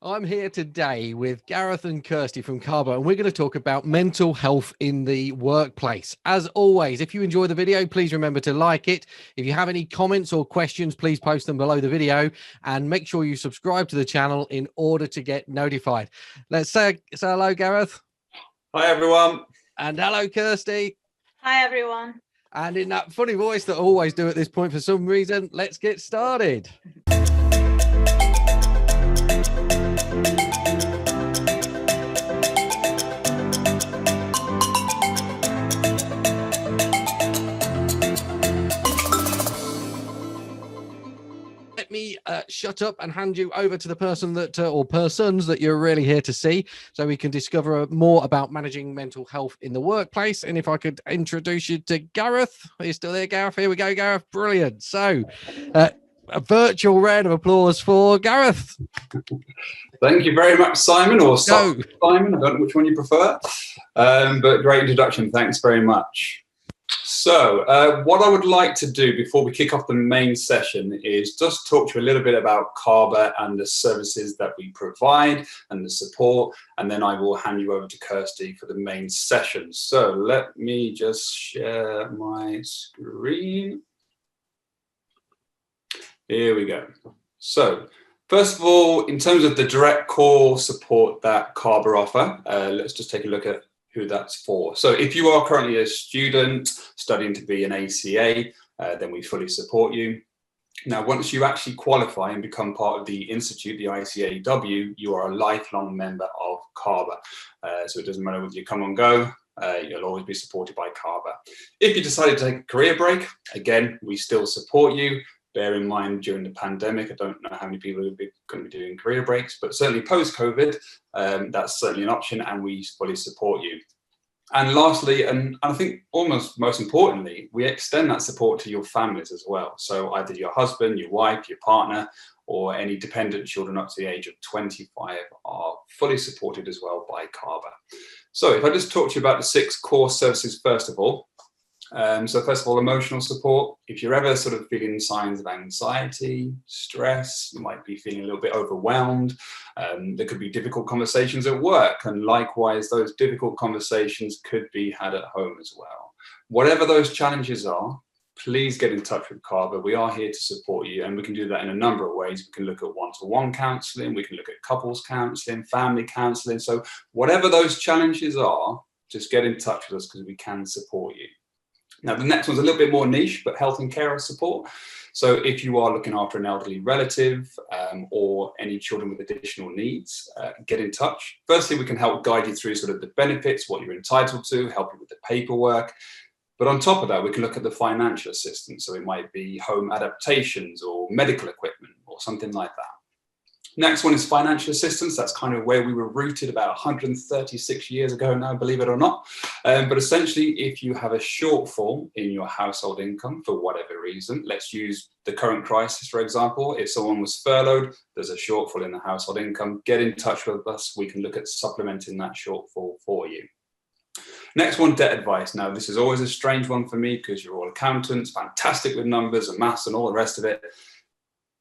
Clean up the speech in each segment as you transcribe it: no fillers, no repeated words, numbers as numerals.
I'm here today with Gareth and Kirsty from CABA, and we're going to talk about mental health in the workplace. As always, if you enjoy the video, please remember to like it. If you have any comments or questions, please post them below the video, and make sure you subscribe to the channel in order to get notified. Let's say hello, Gareth. Hi, everyone. And hello, Kirsty. Hi, everyone. And in that funny voice that I always do at this point for some reason, let's get started. Let me shut up and hand you over to the person that or persons that you're really here to see, so we can discover more about managing mental health in the workplace. And if I could introduce you to Gareth. Are you still there, Gareth? Here we go, Gareth. Brilliant. So a virtual round of applause for Gareth. Thank you very much, Simon, or Simon. I don't know which one you prefer, but great introduction. Thanks very much. So what I would like to do before we kick off the main session is just talk to you a little bit about CABA and the services that we provide and the support, and then I will hand you over to Kirsty for the main session. So let me just share my screen. Here we go. So first of all, in terms of the direct core support that CABA offer, let's just take a look at who that's for. So if you are currently a student studying to be an ACA, then we fully support you. Now, once you actually qualify and become part of the institute, the ICAEW, you are a lifelong member of CABA. So it doesn't matter whether you come and go, you'll always be supported by CABA. If you decide to take a career break, again, we still support you. Bear in mind, during the pandemic, I don't know how many people are going to be doing career breaks, but certainly post-COVID, that's certainly an option, and we fully support you. And lastly, and I think almost most importantly, we extend that support to your families as well. So either your husband, your wife, your partner, or any dependent children up to the age of 25 are fully supported as well by CABA. So if I just talk to you about the 6 core services first of all. So first of all, emotional support. If you're ever sort of feeling signs of anxiety, stress, you might be feeling a little bit overwhelmed. There could be difficult conversations at work, and likewise, those difficult conversations could be had at home as well. Whatever those challenges are, please get in touch with CABA. We are here to support you, and we can do that in a number of ways. We can look at one-to-one counselling, we can look at couples counselling, family counselling. So whatever those challenges are, just get in touch with us because we can support you. Now, the next one's a little bit more niche, but health and carer support. So if you are looking after an elderly relative or any children with additional needs, get in touch. Firstly, we can help guide you through sort of the benefits, what you're entitled to, help you with the paperwork. But on top of that, we can look at the financial assistance. So it might be home adaptations or medical equipment or something like that. Next one is financial assistance. That's kind of where we were rooted about 136 years ago now, believe it or not. But essentially, if you have a shortfall in your household income for whatever reason, let's use the current crisis, for example. If someone was furloughed, there's a shortfall in the household income, get in touch with us. We can look at supplementing that shortfall for you. Next one, debt advice. Now, this is always a strange one for me because you're all accountants, fantastic with numbers and maths and all the rest of it.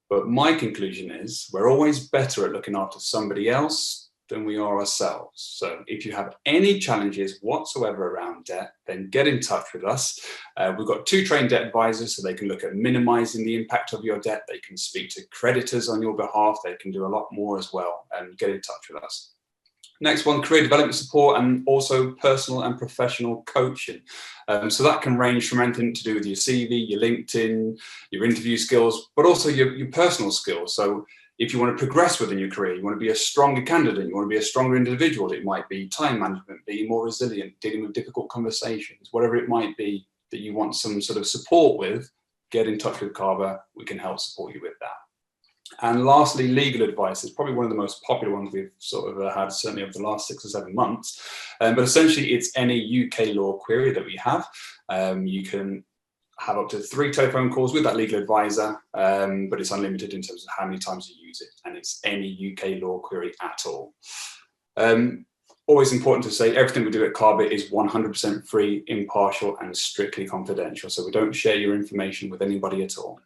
But my conclusion is we're always better at looking after somebody else than we are ourselves. So if you have any challenges whatsoever around debt, then get in touch with us. We've got 2 trained debt advisors, so they can look at minimizing the impact of your debt. They can speak to creditors on your behalf. They can do a lot more as well, and get in touch with us. Next one, career development support and also personal and professional coaching. So that can range from anything to do with your CV, your LinkedIn, your interview skills, but also your personal skills. So if you want to progress within your career, you want to be a stronger candidate, you want to be a stronger individual, it might be time management, being more resilient, dealing with difficult conversations, whatever it might be that you want some sort of support with, get in touch with CABA. We can help support you with that. And lastly, legal advice is probably one of the most popular ones we've sort of had, certainly over the last 6 or 7 months. But essentially, it's any UK law query that we have. You can have up to 3 telephone calls with that legal advisor, but it's unlimited in terms of how many times you use it. And it's any UK law query at all. Always important to say everything we do at CABA is 100% free, impartial, and strictly confidential. So we don't share your information with anybody at all.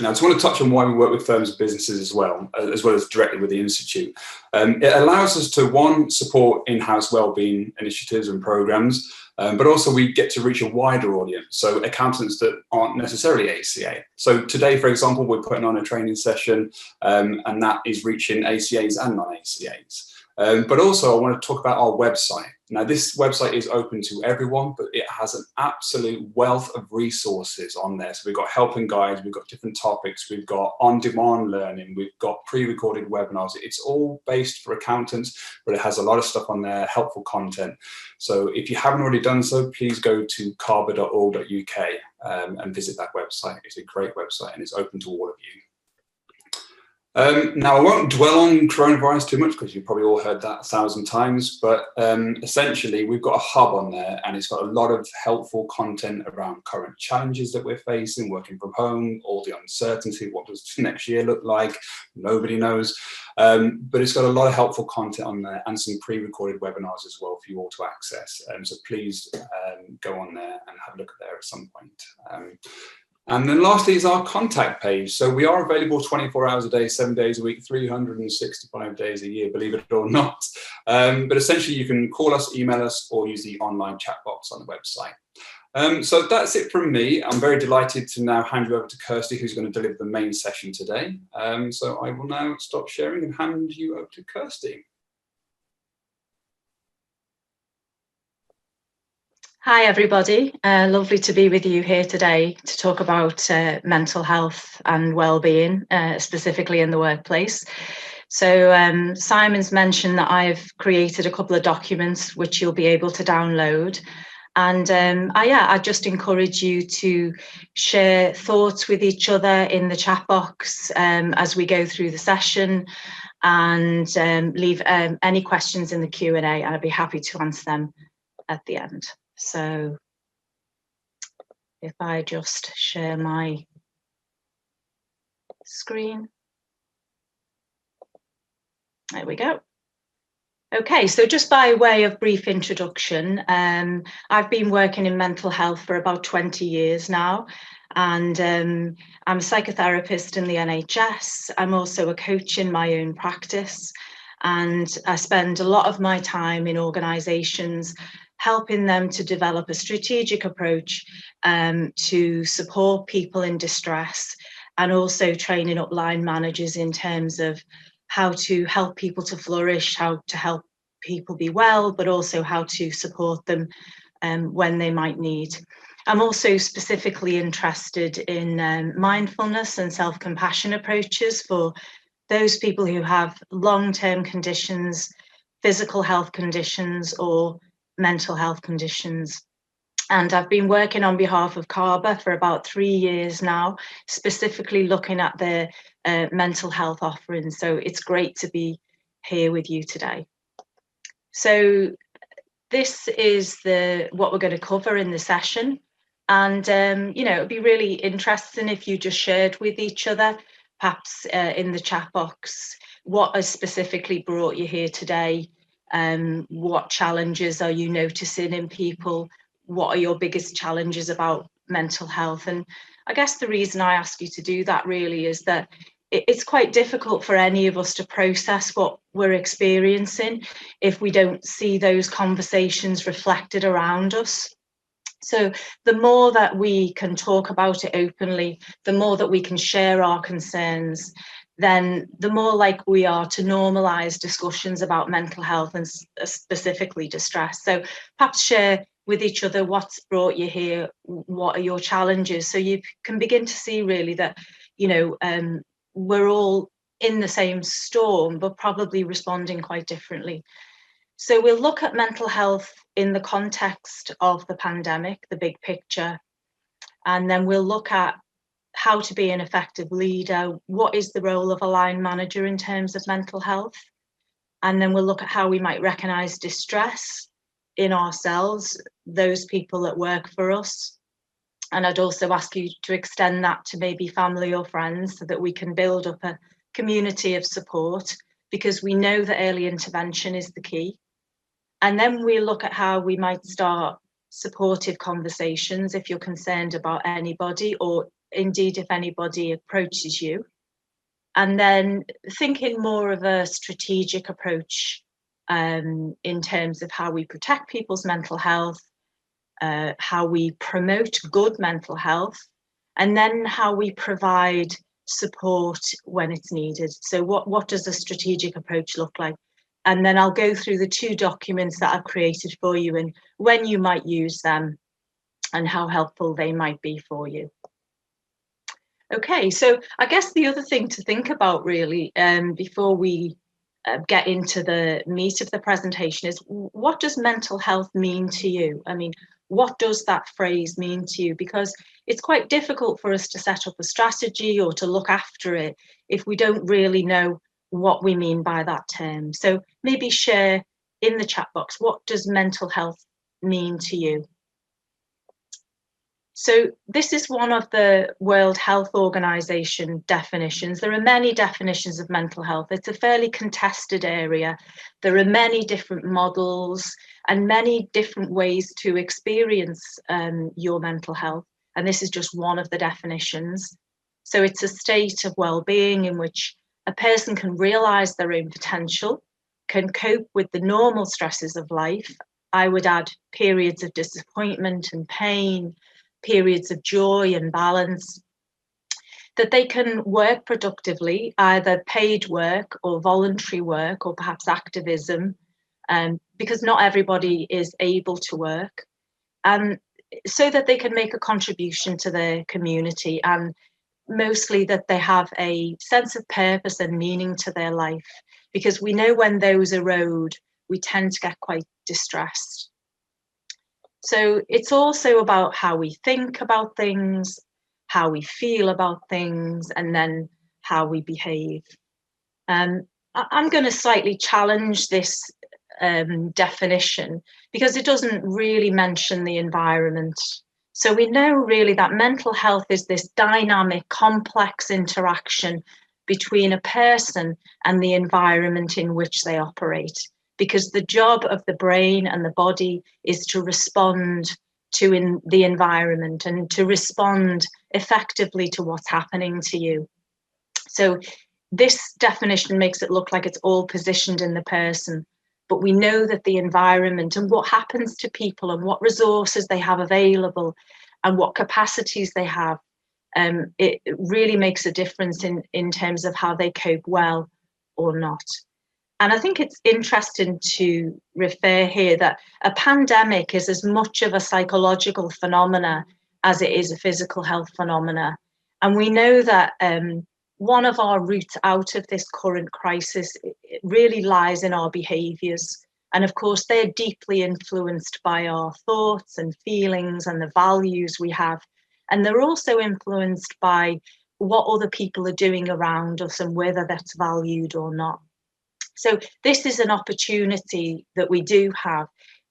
Now, I just want to touch on why we work with firms and businesses as well as directly with the Institute. It allows us to, one, support in-house wellbeing initiatives and programs, but also we get to reach a wider audience, so accountants that aren't necessarily ACA. So today, for example, we're putting on a training session, and that is reaching ACAs and non-ACAs. But also I want to talk about our website. Now, this website is open to everyone, but it has an absolute wealth of resources on there. So we've got help and guides, we've got different topics, we've got on-demand learning, we've got pre-recorded webinars. It's all based for accountants, but it has a lot of stuff on there, helpful content. So if you haven't already done so, please go to caba.org.uk and visit that website. It's a great website and it's open to all of you. Now, I won't dwell on coronavirus too much because you've probably all heard that 1,000 times, but essentially we've got a hub on there and it's got a lot of helpful content around current challenges that we're facing, working from home, all the uncertainty, what does next year look like, nobody knows. But it's got a lot of helpful content on there and some pre-recorded webinars as well for you all to access. So please go on there and have a look at there at some point. And then lastly is our contact page. So we are available 24 hours a day, 7 days a week, 365 days a year, believe it or not. But essentially you can call us, email us, or use the online chat box on the website. So that's it from me. I'm very delighted to now hand you over to Kirsty, who's going to deliver the main session today. So I will now stop sharing and hand you over to Kirsty. Hi everybody, lovely to be with you here today to talk about mental health and well-being, specifically in the workplace. So Simon's mentioned that I've created a couple of documents which you'll be able to download. And I just encourage you to share thoughts with each other in the chat box as we go through the session, and leave any questions in the Q&A, and I'd be happy to answer them at the end. So if I just share my screen. There we go. Okay, so just by way of brief introduction, I've been working in mental health for about 20 years now, and I'm a psychotherapist in the NHS. I'm also a coach in my own practice, and I spend a lot of my time in organisations helping them to develop a strategic approach to support people in distress, and also training up line managers in terms of how to help people to flourish, how to help people be well, but also how to support them when they might need. I'm also specifically interested in mindfulness and self-compassion approaches for those people who have long-term conditions, physical health conditions, or mental health conditions. And I've been working on behalf of CABA for about 3 years now, specifically looking at their mental health offerings. So it's great to be here with you today. So this is what we're going to cover in the session. And, it'd be really interesting if you just shared with each other, perhaps in the chat box, what has specifically brought you here today. What challenges are you noticing in people? What are your biggest challenges about mental health? And I guess the reason I ask you to do that really is that it's quite difficult for any of us to process what we're experiencing if we don't see those conversations reflected around us. So the more that we can talk about it openly, the more that we can share our concerns, then the more like we are to normalise discussions about mental health and specifically distress. So perhaps share with each other what's brought you here, what are your challenges, so you can begin to see really that, we're all in the same storm, but probably responding quite differently. So we'll look at mental health in the context of the pandemic, the big picture, and then we'll look at how to be an effective leader, what is the role of a line manager in terms of mental health, and then we'll look at how we might recognise distress in ourselves, those people that work for us. And I'd also ask you to extend that to maybe family or friends so that we can build up a community of support, because we know that early intervention is the key. And then we look at how we might start supportive conversations if you're concerned about anybody, or indeed if anybody approaches you. And then thinking more of a strategic approach in terms of how we protect people's mental health, how we promote good mental health, and then how we provide support when it's needed. So what does a strategic approach look like? And then I'll go through the 2 documents that I've created for you and when you might use them and how helpful they might be for you. Okay, so I guess the other thing to think about really before we get into the meat of the presentation is, what does mental health mean to you? I mean, what does that phrase mean to you? Because it's quite difficult for us to set up a strategy or to look after it if we don't really know what we mean by that term. So maybe share in the chat box, what does mental health mean to you? So this is one of the World Health Organization definitions. There are many definitions of mental health. It's a fairly contested area. There are many different models and many different ways to experience your mental health. And this is just one of the definitions. So it's a state of well-being in which a person can realize their own potential, can cope with the normal stresses of life. I would add periods of disappointment and pain, periods of joy and balance, that they can work productively, either paid work or voluntary work or perhaps activism, because not everybody is able to work, and so that they can make a contribution to their community, and mostly that they have a sense of purpose and meaning to their life, because we know when those erode, we tend to get quite distressed. So it's also about how we think about things, how we feel about things, and then how we behave. I'm going to slightly challenge this definition because it doesn't really mention the environment. So we know really that mental health is this dynamic, complex interaction between a person and the environment in which they operate, because the job of the brain and the body is to respond to the environment and to respond effectively to what's happening to you. So this definition makes it look like it's all positioned in the person, but we know that the environment and what happens to people and what resources they have available and what capacities they have, it really makes a difference in terms of how they cope well or not. And I think it's interesting to refer here that a pandemic is as much of a psychological phenomena as it is a physical health phenomena. And we know that one of our routes out of this current crisis it really lies in our behaviours. And of course, they're deeply influenced by our thoughts and feelings and the values we have. And they're also influenced by what other people are doing around us and whether that's valued or not. So this is an opportunity that we do have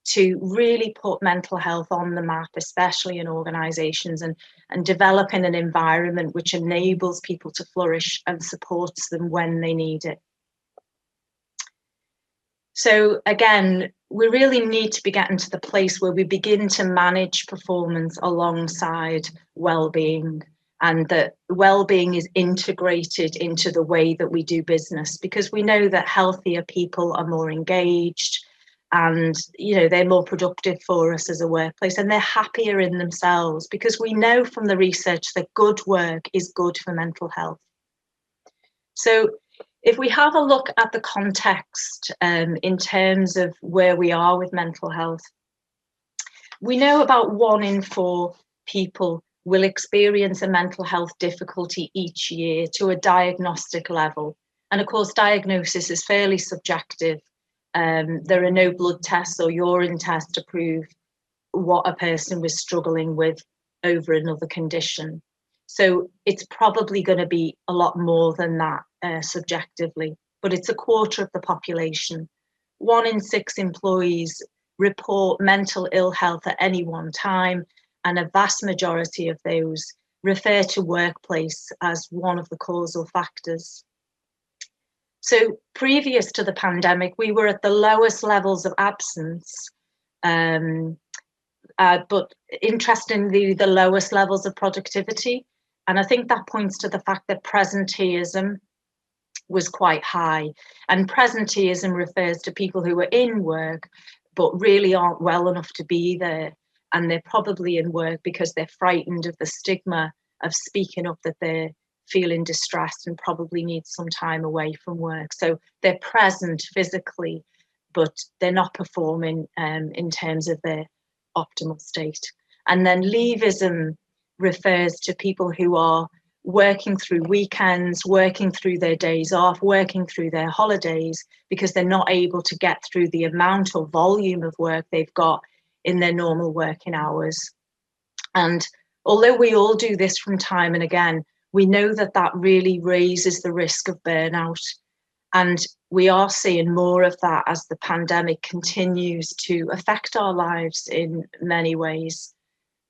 to really put mental health on the map, especially in organisations, and developing an environment which enables people to flourish and supports them when they need it. So again, we really need to be getting to the place where we begin to manage performance alongside well-being, and that well-being is integrated into the way that we do business, because we know that healthier people are more engaged and they're more productive for us as a workplace, and they're happier in themselves, because we know from the research that good work is good for mental health. So if we have a look at the context in terms of where we are with mental health, we know about 1 in 4 people will experience a mental health difficulty each year to a diagnostic level. And of course, diagnosis is fairly subjective. There are no blood tests or urine tests to prove what a person was struggling with over another condition. So it's probably going to be a lot more than that subjectively, but it's 1/4 of the population. 1 in 6 employees report mental ill health at any one time, and a vast majority of those refer to workplace as one of the causal factors. So previous to the pandemic, we were at the lowest levels of absence, but interestingly, the lowest levels of productivity. And I think that points to the fact that presenteeism was quite high. And presenteeism refers to people who are in work but really aren't well enough to be there. And they're probably in work because they're frightened of the stigma of speaking up that they're feeling distressed and probably need some time away from work. So they're present physically, but they're not performing in terms of their optimal state. And then leavism refers to people who are working through weekends, working through their days off, working through their holidays, because they're not able to get through the amount or volume of work they've got in their normal working hours. And although we all do this from time and again, we know that that really raises the risk of burnout. And we are seeing more of that as the pandemic continues to affect our lives in many ways.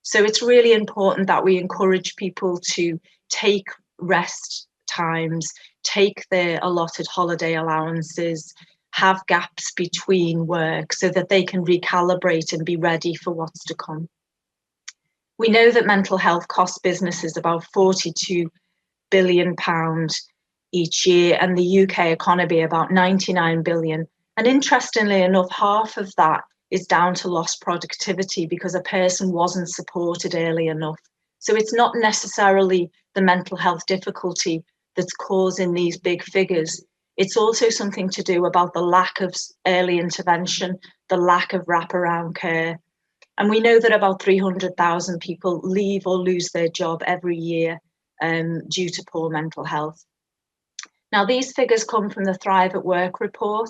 So it's really important that we encourage people to take rest times, take their allotted holiday allowances, have gaps between work so that they can recalibrate and be ready for what's to come. We know that mental health costs businesses about £42 billion each year, and the UK economy about 99 billion. And interestingly enough, half of that is down to lost productivity because a person wasn't supported early enough. So it's not necessarily the mental health difficulty that's causing these big figures. It's also something to do about the lack of early intervention, the lack of wraparound care. And we know that about 300,000 people leave or lose their job every year due to poor mental health. Now, these figures come from the Thrive at Work report,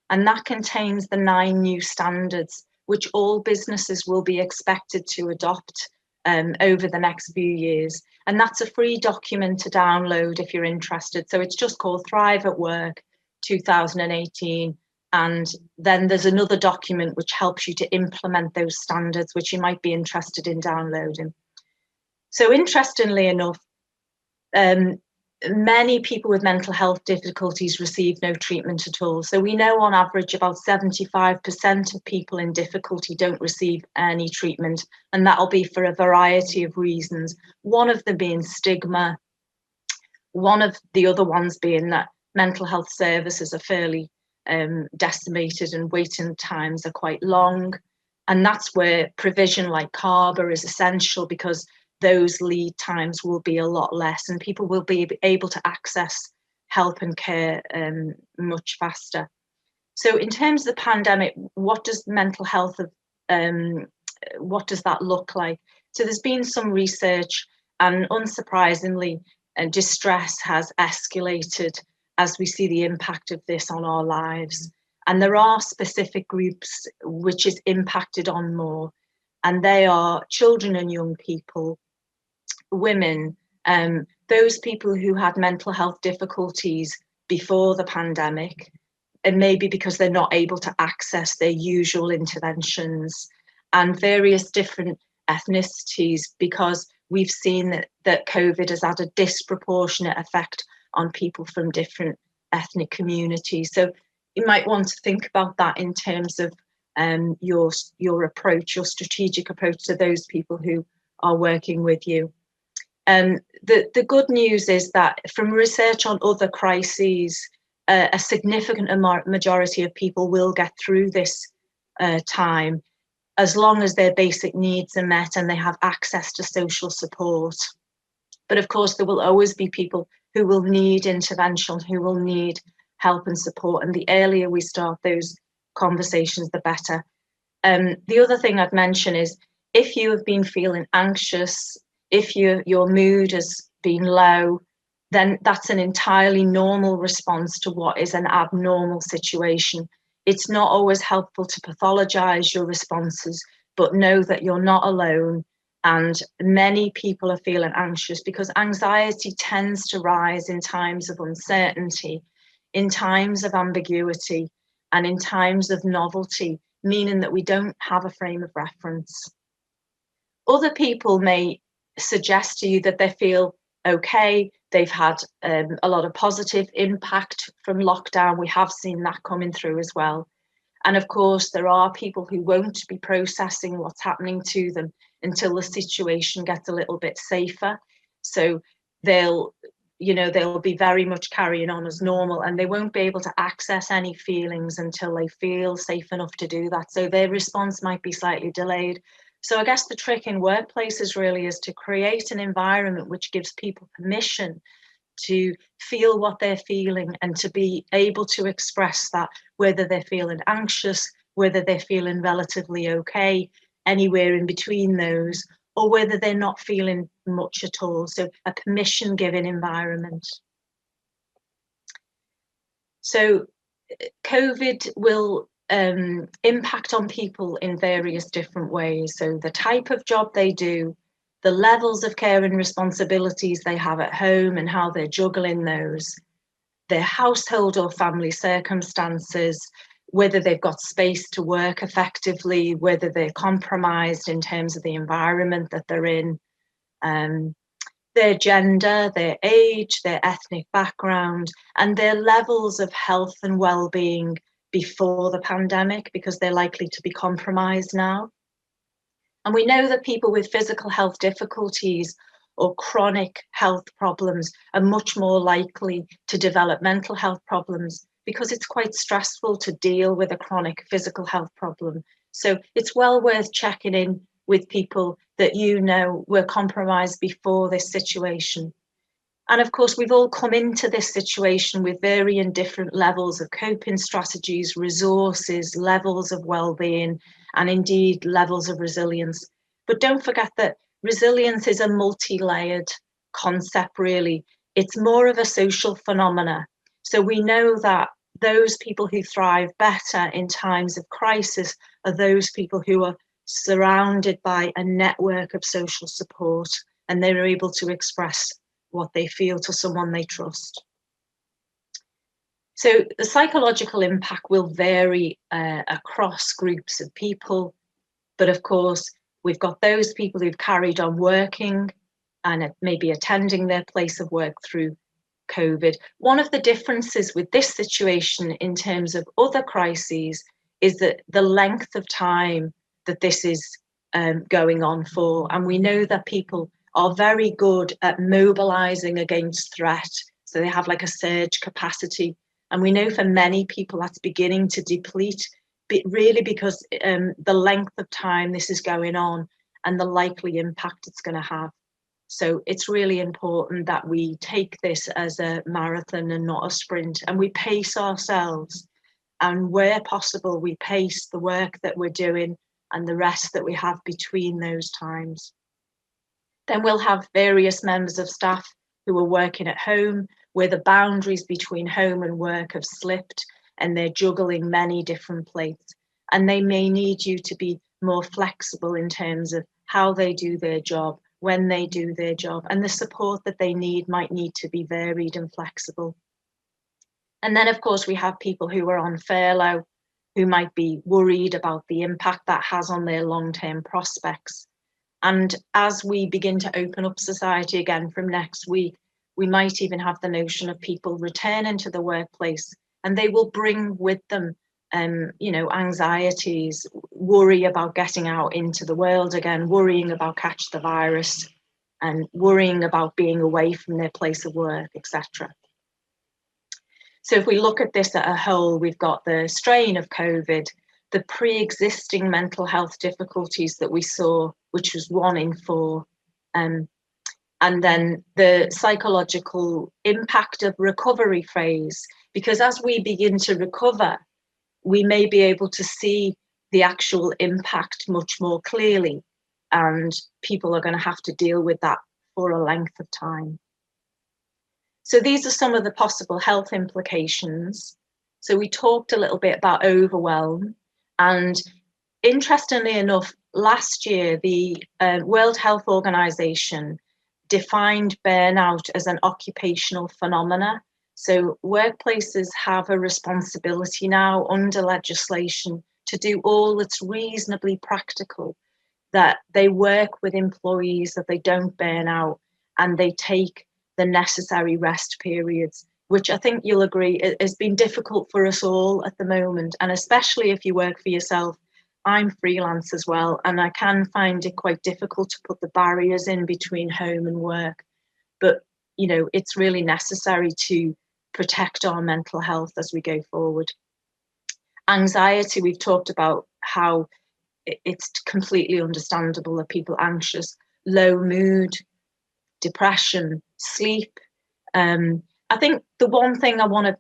and that contains the 9 new standards which all businesses will be expected to adopt over the next few years. And that's a free document to download if you're interested. So it's just called Thrive at Work 2018. And then there's another document which helps you to implement those standards, which you might be interested in downloading. So interestingly enough, many people with mental health difficulties receive no treatment at all. So we know on average about 75% of people in difficulty don't receive any treatment, and that'll be for a variety of reasons. One of them being stigma, one of the other ones being that mental health services are fairly decimated and waiting times are quite long. And that's where provision like CABA is essential, because those lead times will be a lot less and people will be able to access help and care much faster. So in terms of the pandemic, what does mental health, what does that look like? So there's been some research, and unsurprisingly, distress has escalated as we see the impact of this on our lives. And there are specific groups which is impacted on more, and they are children and young people, women, those people who had mental health difficulties before the pandemic, and maybe because they're not able to access their usual interventions, and various different ethnicities, because we've seen that COVID has had a disproportionate effect on people from different ethnic communities. So you might want to think about that in terms of your approach, your strategic approach to those people who are working with you. The good news is that from research on other crises, a significant majority of people will get through this time as long as their basic needs are met and they have access to social support. But of course, there will always be people who will need intervention, who will need help and support. And the earlier we start those conversations, the better. The other thing I'd mention is if you have been feeling anxious, if your mood has been low, then that's an entirely normal response to what is an abnormal situation. It's not always helpful to pathologize your responses, but know that you're not alone. And many people are feeling anxious because anxiety tends to rise in times of uncertainty, in times of ambiguity, and in times of novelty, meaning that we don't have a frame of reference. Other people may suggest to you that they feel okay, they've had a lot of positive impact from lockdown. We have seen that coming through as well. And of course, there are people who won't be processing what's happening to them until the situation gets a little bit safer. So they'll be very much carrying on as normal, and they won't be able to access any feelings until they feel safe enough to do that. So their response might be slightly delayed. So I guess the trick in workplaces really is to create an environment which gives people permission to feel what they're feeling and to be able to express that, whether they're feeling anxious, whether they're feeling relatively okay, anywhere in between those, or whether they're not feeling much at all. So a permission-giving environment. So COVID will impact on people in various different ways. So the type of job they do, the levels of care and responsibilities they have at home and how they're juggling those, their household or family circumstances, whether they've got space to work effectively, whether they're compromised in terms of the environment that they're in, their gender, their age, their ethnic background, and their levels of health and well-being before the pandemic, because they're likely to be compromised now. And we know that people with physical health difficulties or chronic health problems are much more likely to develop mental health problems, because it's quite stressful to deal with a chronic physical health problem. So it's well worth checking in with people that were compromised before this situation. And of course, we've all come into this situation with varying different levels of coping strategies, resources, levels of well-being, and indeed levels of resilience. But don't forget that resilience is a multi-layered concept, really. It's more of a social phenomena. So we know that those people who thrive better in times of crisis are those people who are surrounded by a network of social support, and they're able to express what they feel to someone they trust. So the psychological impact will vary across groups of people, but of course, we've got those people who've carried on working and maybe attending their place of work through COVID. One of the differences with this situation in terms of other crises is that the length of time that this is going on for. And we know that people are very good at mobilizing against threat. So they have like a surge capacity. And we know for many people that's beginning to deplete, really because the length of time this is going on and the likely impact it's going to have. So it's really important that we take this as a marathon and not a sprint, and we pace ourselves. And where possible, we pace the work that we're doing and the rest that we have between those times. Then we'll have various members of staff who are working at home, where the boundaries between home and work have slipped and they're juggling many different plates. And they may need you to be more flexible in terms of how they do their job, when they do their job, and the support that they need might need to be varied and flexible. And then, of course, we have people who are on furlough, who might be worried about the impact that has on their long-term prospects. And as we begin to open up society again from next week, we might even have the notion of people returning to the workplace, and they will bring with them, anxieties, worry about getting out into the world again, worrying about catch the virus, and worrying about being away from their place of work, etc. So if we look at this at a whole, we've got the strain of COVID, the pre-existing mental health difficulties that we saw, which was 1 in 4, and then the psychological impact of recovery phase, because as we begin to recover, we may be able to see the actual impact much more clearly, and people are going to have to deal with that for a length of time. So these are some of the possible health implications. So we talked a little bit about overwhelm, and interestingly enough, last year, the World Health Organization defined burnout as an occupational phenomena. So workplaces have a responsibility now under legislation to do all that's reasonably practical, that they work with employees, that they don't burn out, and they take the necessary rest periods, which I think you'll agree has been difficult for us all at the moment. And especially if you work for yourself, I'm freelance as well, and I can find it quite difficult to put the barriers in between home and work. but it's really necessary to protect our mental health as we go forward. Anxiety, we've talked about how it's completely understandable that people are anxious, low mood, depression, sleep. I think the one thing I want to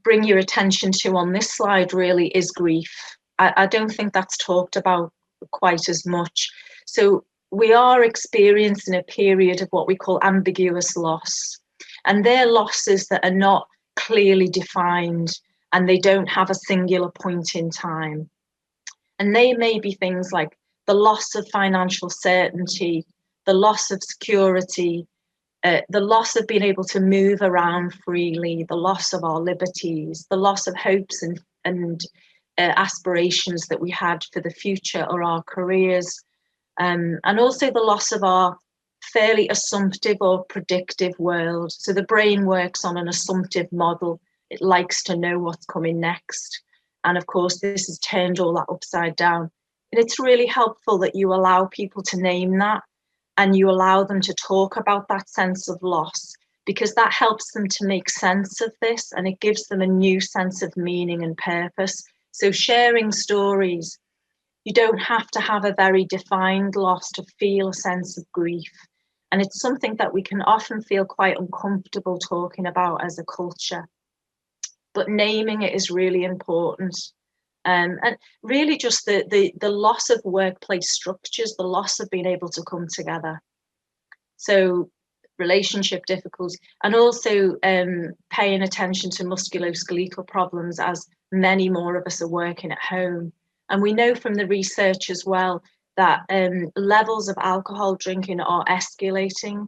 bring your attention to on this slide really is grief. I don't think that's talked about quite as much. So we are experiencing a period of what we call ambiguous loss, and they're losses that are not clearly defined and they don't have a singular point in time. And they may be things like the loss of financial certainty, the loss of security, the loss of being able to move around freely, the loss of our liberties, the loss of hopes and aspirations that we had for the future or our careers, and also the loss of our fairly assumptive or predictive world. So the brain works on an assumptive model. It likes to know what's coming next. And of course, this has turned all that upside down. And it's really helpful that you allow people to name that and you allow them to talk about that sense of loss, because that helps them to make sense of this and it gives them a new sense of meaning and purpose. So sharing stories, you don't have to have a very defined loss to feel a sense of grief. And it's something that we can often feel quite uncomfortable talking about as a culture. But naming it is really important. And really just the loss of workplace structures, the loss of being able to come together. So relationship difficulties, and also paying attention to musculoskeletal problems as many more of us are working at home. And we know from the research as well that levels of alcohol drinking are escalating,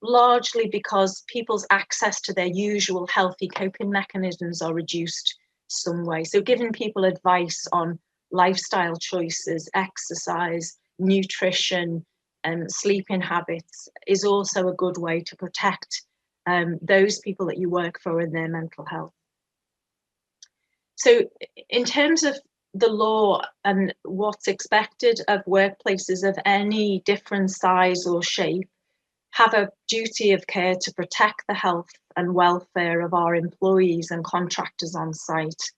largely because people's access to their usual healthy coping mechanisms are reduced some way. So giving people advice on lifestyle choices, exercise, nutrition, and sleeping habits is also a good way to protect those people that you work for in their mental health. So in terms of the law and what's expected of workplaces of any different size or shape, have a duty of care to protect the health and welfare of our employees and contractors on site.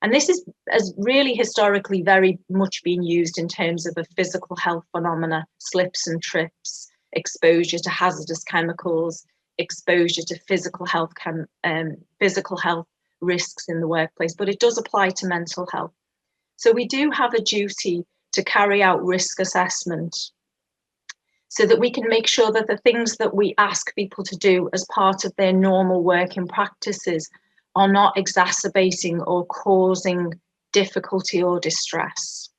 And this has really historically very much been used in terms of a physical health phenomena, slips and trips, exposure to hazardous chemicals, exposure to physical health risks in the workplace, but it does apply to mental health. So we do have a duty to carry out risk assessment so that we can make sure that the things that we ask people to do as part of their normal working practices are not exacerbating or causing difficulty or distress.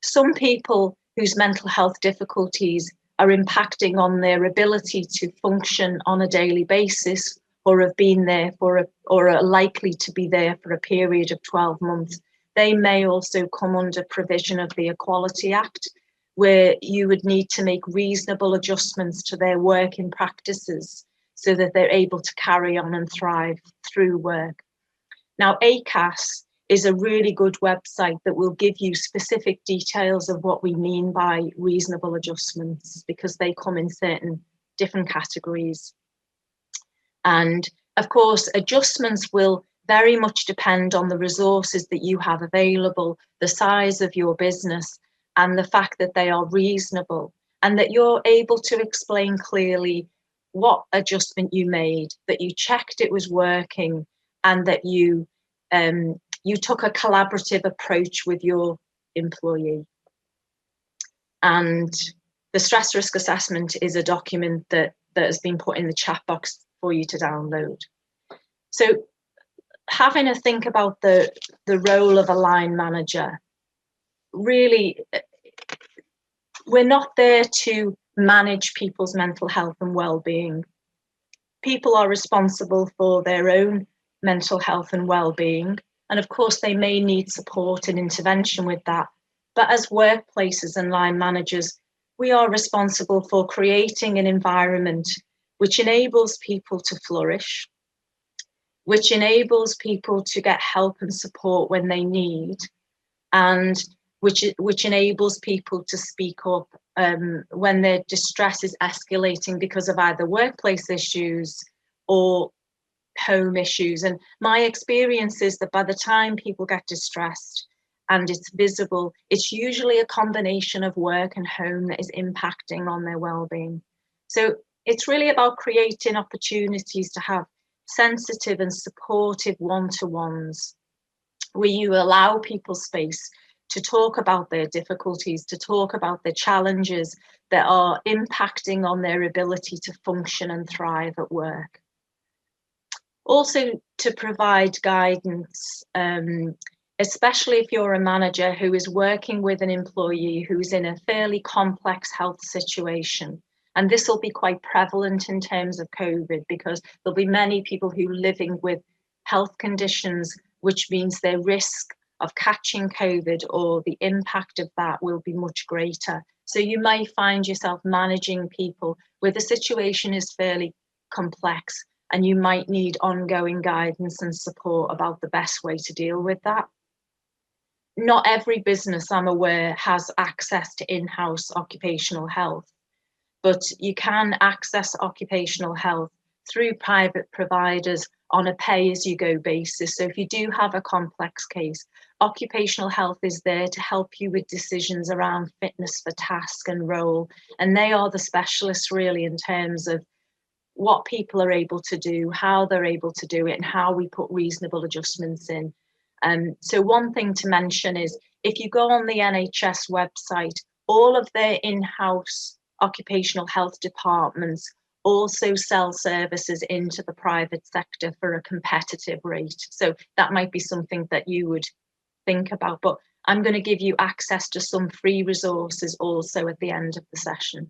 Some people whose mental health difficulties are impacting on their ability to function on a daily basis or have been there or are likely to be there for a period of 12 months, they may also come under provision of the Equality Act, where you would need to make reasonable adjustments to their working practices so that they're able to carry on and thrive through work. Now, ACAS is a really good website that will give you specific details of what we mean by reasonable adjustments, because they come in certain different categories. And of course, adjustments will very much depend on the resources that you have available, the size of your business, and the fact that they are reasonable and that you're able to explain clearly what adjustment you made, that you checked it was working, and that you took a collaborative approach with your employee. And the stress risk assessment is a document that has been put in the chat box for you to download. So having a think about the role of a line manager, really, we're not there to manage people's mental health and well-being. People are responsible for their own mental health and well-being. And of course, they may need support and intervention with that. But as workplaces and line managers, we are responsible for creating an environment which enables people to flourish, which enables people to get help and support when they need, and which enables people to speak up when their distress is escalating because of either workplace issues or home issues. And my experience is that by the time people get distressed and it's visible, it's usually a combination of work and home that is impacting on their well-being. So it's really about creating opportunities to have sensitive and supportive one-to-ones where you allow people space to talk about their difficulties, to talk about their challenges that are impacting on their ability to function and thrive at work. Also, to provide guidance, especially if you're a manager who is working with an employee who's in a fairly complex health situation. And this will be quite prevalent in terms of COVID, because there'll be many people who are living with health conditions, which means their risk of catching COVID or the impact of that will be much greater. So you may find yourself managing people where the situation is fairly complex, and you might need ongoing guidance and support about the best way to deal with that. Not every business, I'm aware, has access to in-house occupational health, but you can access occupational health through private providers on a pay-as-you-go basis. So if you do have a complex case, occupational health is there to help you with decisions around fitness for task and role. And they are the specialists really in terms of what people are able to do, how they're able to do it, and how we put reasonable adjustments in. So one thing to mention is if you go on the NHS website, all of their in-house occupational health departments also sell services into the private sector for a competitive rate. So that might be something that you would think about, but I'm going to give you access to some free resources also at the end of the session.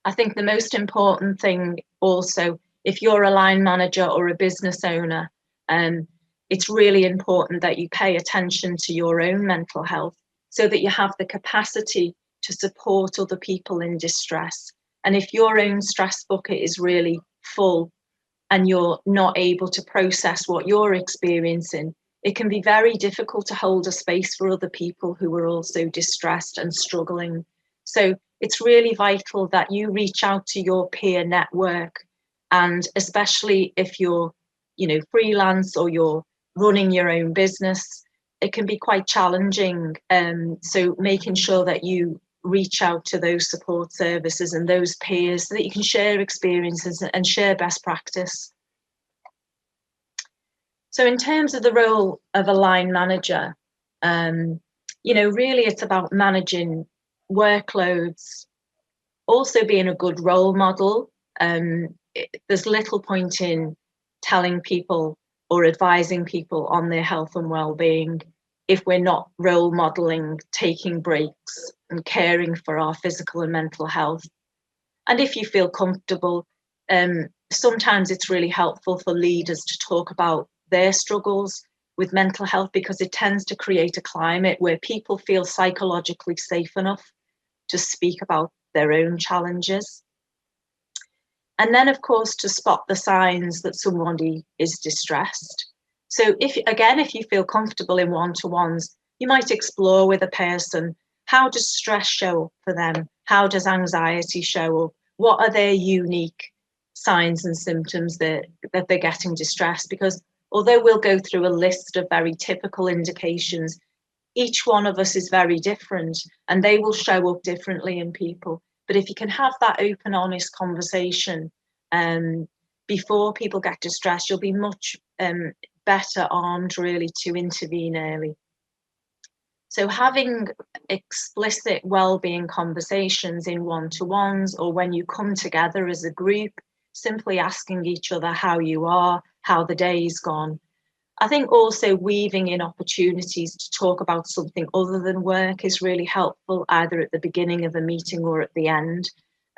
I think the most important thing also, if you're a line manager or a business owner, it's really important that you pay attention to your own mental health so that you have the capacity to support other people in distress. And if your own stress bucket is really full and you're not able to process what you're experiencing, it can be very difficult to hold a space for other people who are also distressed and struggling. So it's really vital that you reach out to your peer network, and especially if you're, freelance or you're running your own business, it can be quite challenging. So making sure that you reach out to those support services and those peers so that you can share experiences and share best practice. So in terms of the role of a line manager, really it's about managing workloads, also being a good role model. There's little point in telling people or advising people on their health and well-being if we're not role modeling, taking breaks and caring for our physical and mental health. And if you feel comfortable, sometimes it's really helpful for leaders to talk about their struggles with mental health, because it tends to create a climate where people feel psychologically safe enough to speak about their own challenges. And then, of course, to spot the signs that somebody is distressed. So if you feel comfortable in one-to-ones, you might explore with a person, how does stress show up for them? How does anxiety show up? What are their unique signs and symptoms that they're getting distressed? Because although we'll go through a list of very typical indications, each one of us is very different and they will show up differently in people. But if you can have that open, honest conversation before people get distressed, you'll be much better armed really to intervene early. So having explicit well-being conversations in one-to-ones, or when you come together as a group, simply asking each other how you are, how the day's gone. I think also weaving in opportunities to talk about something other than work is really helpful, either at the beginning of a meeting or at the end,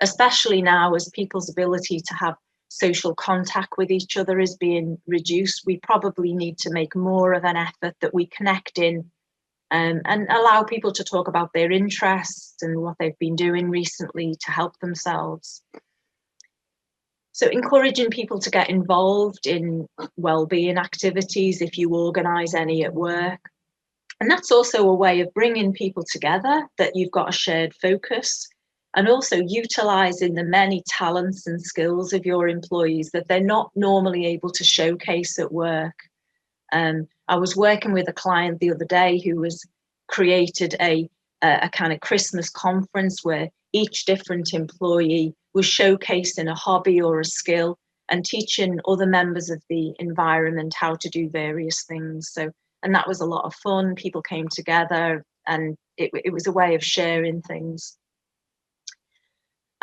especially now as people's ability to have social contact with each other is being reduced. We probably need to make more of an effort that we connect in and allow people to talk about their interests and what they've been doing recently to help themselves. So encouraging people to get involved in wellbeing activities if you organise any at work. And that's also a way of bringing people together, that you've got a shared focus, and also utilising the many talents and skills of your employees that they're not normally able to showcase at work. I was working with a client the other day who was created a kind of Christmas conference where each different employee was showcasing a hobby or a skill and teaching other members of the environment how to do various things. So, and that was a lot of fun. People came together, and it was a way of sharing things.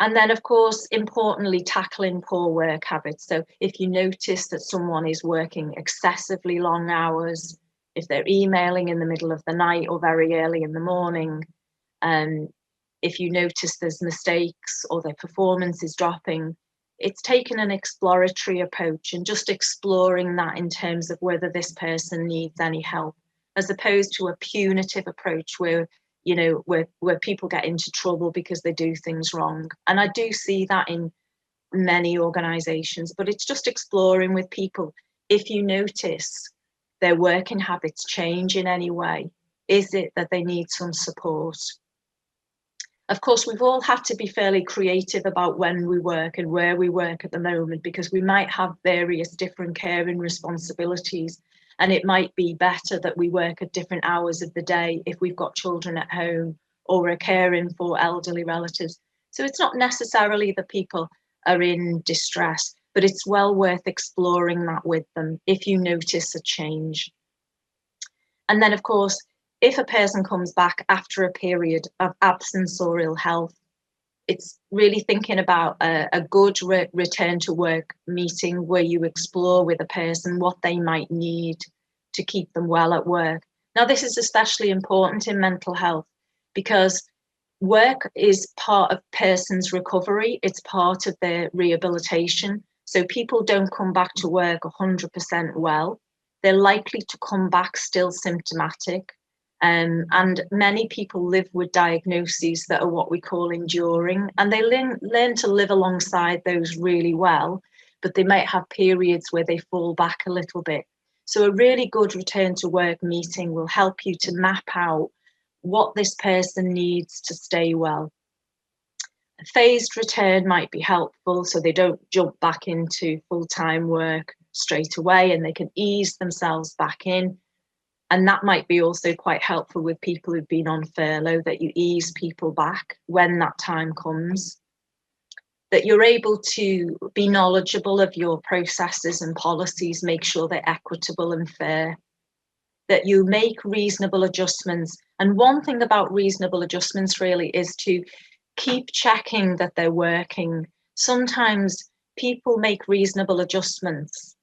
And then, of course, importantly, tackling poor work habits. So if you notice that someone is working excessively long hours, if they're emailing in the middle of the night or very early in the morning, if you notice there's mistakes or their performance is dropping, it's taking an exploratory approach and just exploring that in terms of whether this person needs any help, as opposed to a punitive approach where, you know, where people get into trouble because they do things wrong. And I do see that in many organizations, but it's just exploring with people. If you notice their working habits change in any way, is it that they need some support? Of course, we've all had to be fairly creative about when we work and where we work at the moment, because we might have various different caring responsibilities. And it might be better that we work at different hours of the day if we've got children at home or we're caring for elderly relatives. So it's not necessarily that people are in distress, but it's well worth exploring that with them if you notice a change. And then, of course, if a person comes back after a period of absence or ill health, it's really thinking about a good return to work meeting where you explore with a person what they might need to keep them well at work. Now, this is especially important in mental health because work is part of person's recovery. It's part of their rehabilitation. So people don't come back to work 100% well. They're likely to come back still symptomatic. And many people live with diagnoses that are what we call enduring, and they learn to live alongside those really well, but they might have periods where they fall back a little bit. So a really good return to work meeting will help you to map out what this person needs to stay well. A phased return might be helpful, so they don't jump back into full-time work straight away and they can ease themselves back in. And that might be also quite helpful with people who've been on furlough, that you ease people back when that time comes, that you're able to be knowledgeable of your processes and policies, make sure they're equitable and fair, that you make reasonable adjustments. And one thing about reasonable adjustments really is to keep checking that they're working. Sometimes people make reasonable adjustments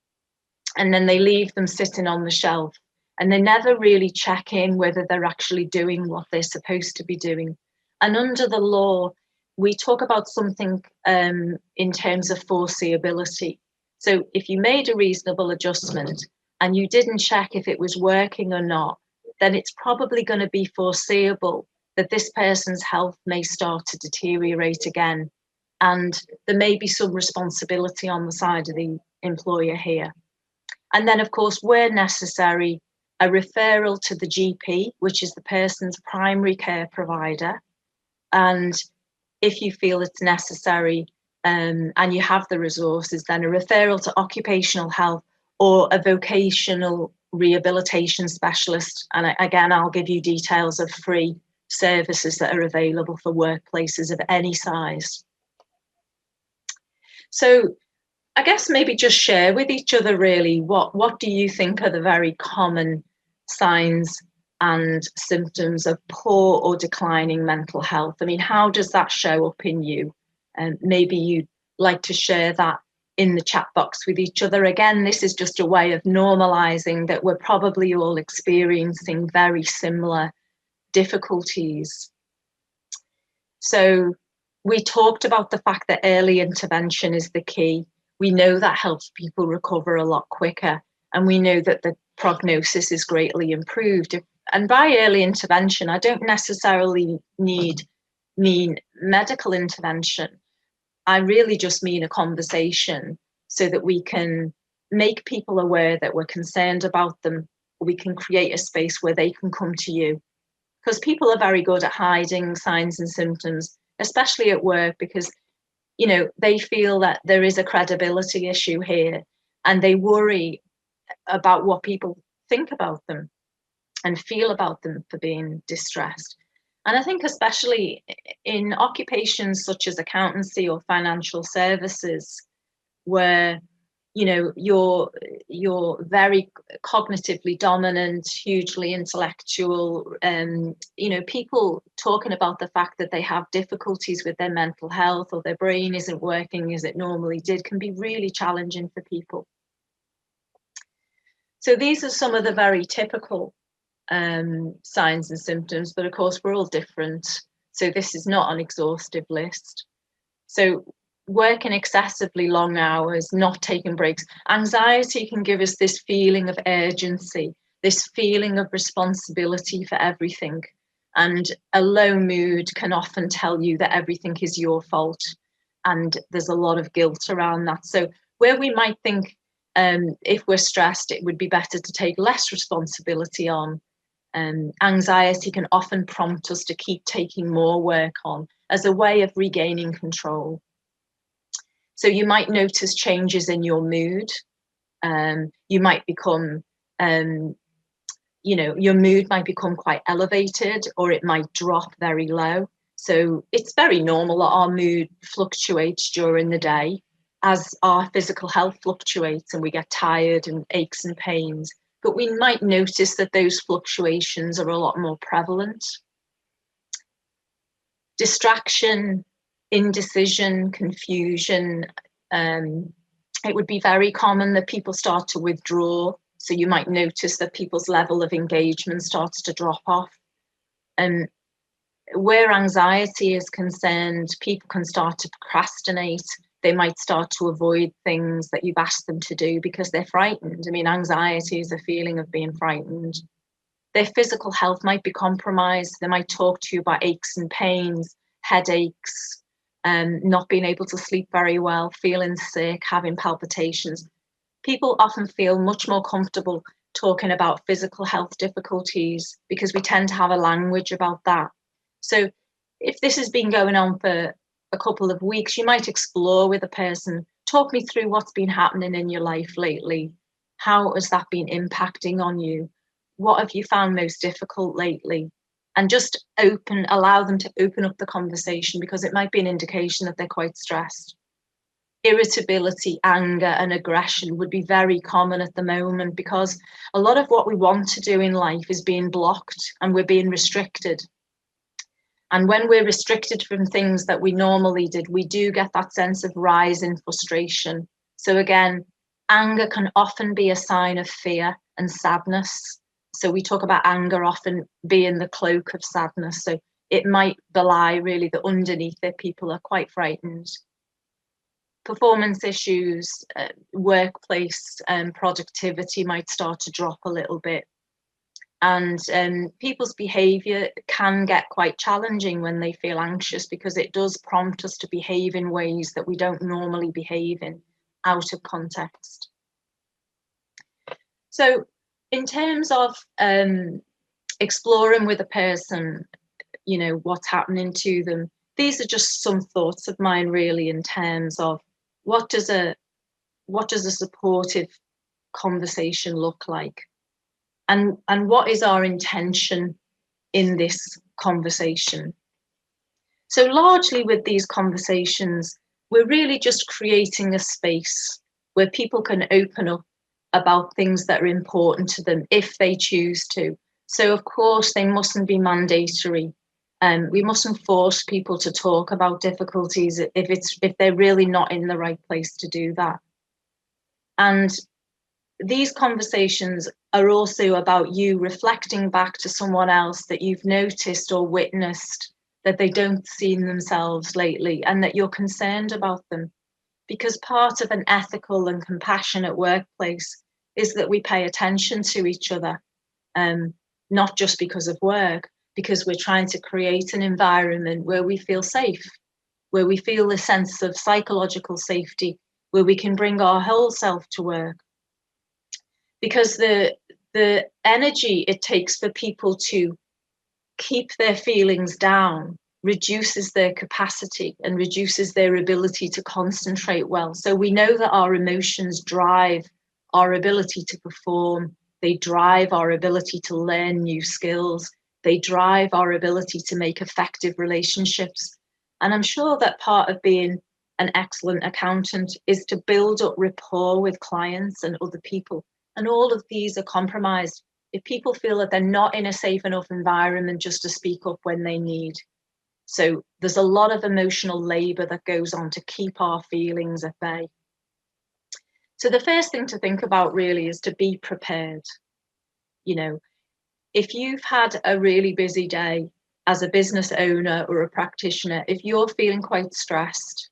and then they leave them sitting on the shelf. And they never really check in whether they're actually doing what they're supposed to be doing. And under the law, we talk about something in terms of foreseeability. So if you made a reasonable adjustment and you didn't check if it was working or not, then it's probably going to be foreseeable that this person's health may start to deteriorate again. And there may be some responsibility on the side of the employer here. And then, of course, where necessary, a referral to the GP, which is the person's primary care provider. And if you feel it's necessary and you have the resources, then a referral to occupational health or a vocational rehabilitation specialist. And again, I'll give you details of free services that are available for workplaces of any size. So I guess maybe just share with each other really, what do you think are the very common signs and symptoms of poor or declining mental health? I mean, how does that show up in you? And maybe you'd like to share that in the chat box with each other. Again, this is just a way of normalizing that we're probably all experiencing very similar difficulties. So we talked about the fact that early intervention is the key. We know that helps people recover a lot quicker, and we know that the prognosis is greatly improved. And by early intervention, I don't necessarily mean medical intervention. I really just mean a conversation so that we can make people aware that we're concerned about them, we can create a space where they can come to you. Because people are very good at hiding signs and symptoms, especially at work, because, you know, they feel that there is a credibility issue here, and they worry about what people think about them and feel about them for being distressed. And I think especially in occupations such as accountancy or financial services, where, you know, you're very cognitively dominant, hugely intellectual, you know, people talking about the fact that they have difficulties with their mental health or their brain isn't working as it normally did can be really challenging for people. So these are some of the very typical signs and symptoms, but of course we're all different. So this is not an exhaustive list. So working excessively long hours, not taking breaks. Anxiety can give us this feeling of urgency, this feeling of responsibility for everything. And a low mood can often tell you that everything is your fault. And there's a lot of guilt around that. So where we might think if we're stressed, it would be better to take less responsibility on, anxiety can often prompt us to keep taking more work on as a way of regaining control. So you might notice changes in your mood. You might become, you know, your mood might become quite elevated, or it might drop very low. So it's very normal that our mood fluctuates during the day as our physical health fluctuates and we get tired and aches and pains. But we might notice that those fluctuations are a lot more prevalent. Distraction, indecision, confusion. It would be very common that people start to withdraw. So you might notice that people's level of engagement starts to drop off. And where anxiety is concerned, people can start to procrastinate. They might start to avoid things that you've asked them to do because they're frightened. I mean, anxiety is a feeling of being frightened. Their physical health might be compromised. They might talk to you about aches and pains, headaches, not being able to sleep very well, feeling sick, having palpitations. People often feel much more comfortable talking about physical health difficulties because we tend to have a language about that. So if this has been going on for a couple of weeks, you might explore with a person, talk me through what's been happening in your life lately. How has that been impacting on you? What have you found most difficult lately? And just allow them to open up the conversation, because it might be an indication that they're quite stressed. Irritability, anger, and aggression would be very common at the moment, because a lot of what we want to do in life is being blocked and we're being restricted. And when we're restricted from things that we normally did, we do get that sense of rise in frustration. So again, anger can often be a sign of fear and sadness. So we talk about anger often being the cloak of sadness. So it might belie really that underneath it, people are quite frightened. Performance issues, workplace productivity might start to drop a little bit. And people's behaviour can get quite challenging when they feel anxious, because it does prompt us to behave in ways that we don't normally behave in, out of context. So in terms of exploring with a person, you know, what's happening to them, these are just some thoughts of mine really, in terms of what does a supportive conversation look like? And what is our intention in this conversation? So largely with these conversations, we're really just creating a space where people can open up about things that are important to them if they choose to. So of course, they mustn't be mandatory. We mustn't force people to talk about difficulties if they're really not in the right place to do that. And these conversations are also about you reflecting back to someone else that you've noticed or witnessed that they don't see in themselves lately, and that you're concerned about them. Because part of an ethical and compassionate workplace is that we pay attention to each other, not just because of work, because we're trying to create an environment where we feel safe, where we feel a sense of psychological safety, where we can bring our whole self to work. Because the the energy it takes for people to keep their feelings down reduces their capacity and reduces their ability to concentrate well. So we know that our emotions drive our ability to perform. They drive our ability to learn new skills. They drive our ability to make effective relationships. And I'm sure that part of being an excellent accountant is to build up rapport with clients and other people. And all of these are compromised if people feel that they're not in a safe enough environment just to speak up when they need. So there's a lot of emotional labor that goes on to keep our feelings at bay. So the first thing to think about really is to be prepared. You know, if you've had a really busy day as a business owner or a practitioner, if you're feeling quite stressed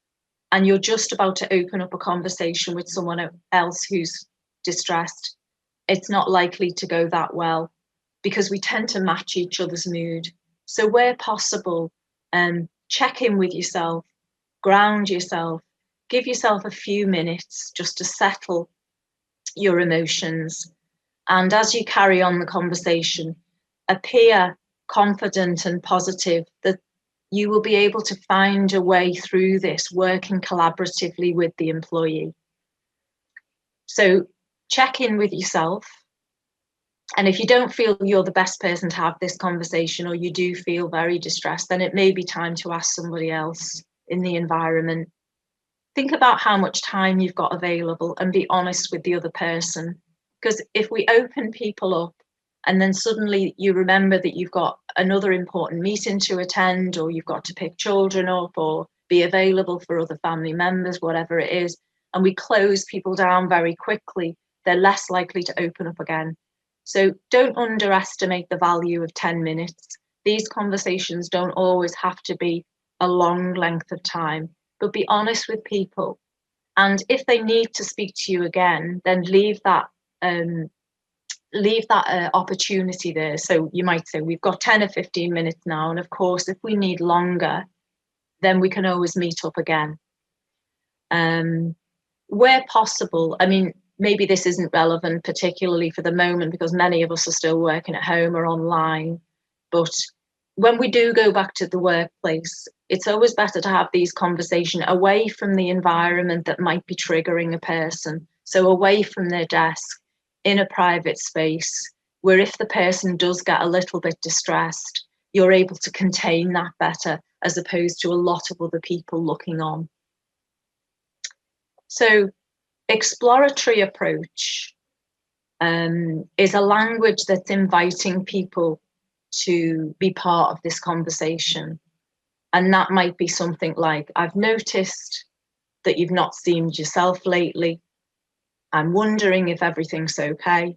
and you're just about to open up a conversation with someone else who's distressed, it's not likely to go that well because we tend to match each other's mood. So where possible, check in with yourself, ground yourself, give yourself a few minutes just to settle your emotions. And as you carry on the conversation, appear confident and positive that you will be able to find a way through this, working collaboratively with the employee. So check in with yourself. And if you don't feel you're the best person to have this conversation, or you do feel very distressed, then it may be time to ask somebody else in the environment. Think about how much time you've got available and be honest with the other person. Because if we open people up and then suddenly you remember that you've got another important meeting to attend, or you've got to pick children up or be available for other family members, whatever it is, and we close people down very quickly, they're less likely to open up again. So don't underestimate the value of 10 minutes. These conversations don't always have to be a long length of time, but be honest with people. And if they need to speak to you again, then leave that opportunity there. So you might say, we've got 10 or 15 minutes now. And of course, if we need longer, then we can always meet up again. Where possible, I mean, maybe this isn't relevant particularly for the moment because many of us are still working at home or online. But when we do go back to the workplace, it's always better to have these conversations away from the environment that might be triggering a person. So away from their desk, in a private space, where if the person does get a little bit distressed, you're able to contain that better, as opposed to a lot of other people looking on. So exploratory approach is a language that's inviting people to be part of this conversation. And that might be something like, I've noticed that you've not seemed yourself lately. I'm wondering if everything's okay.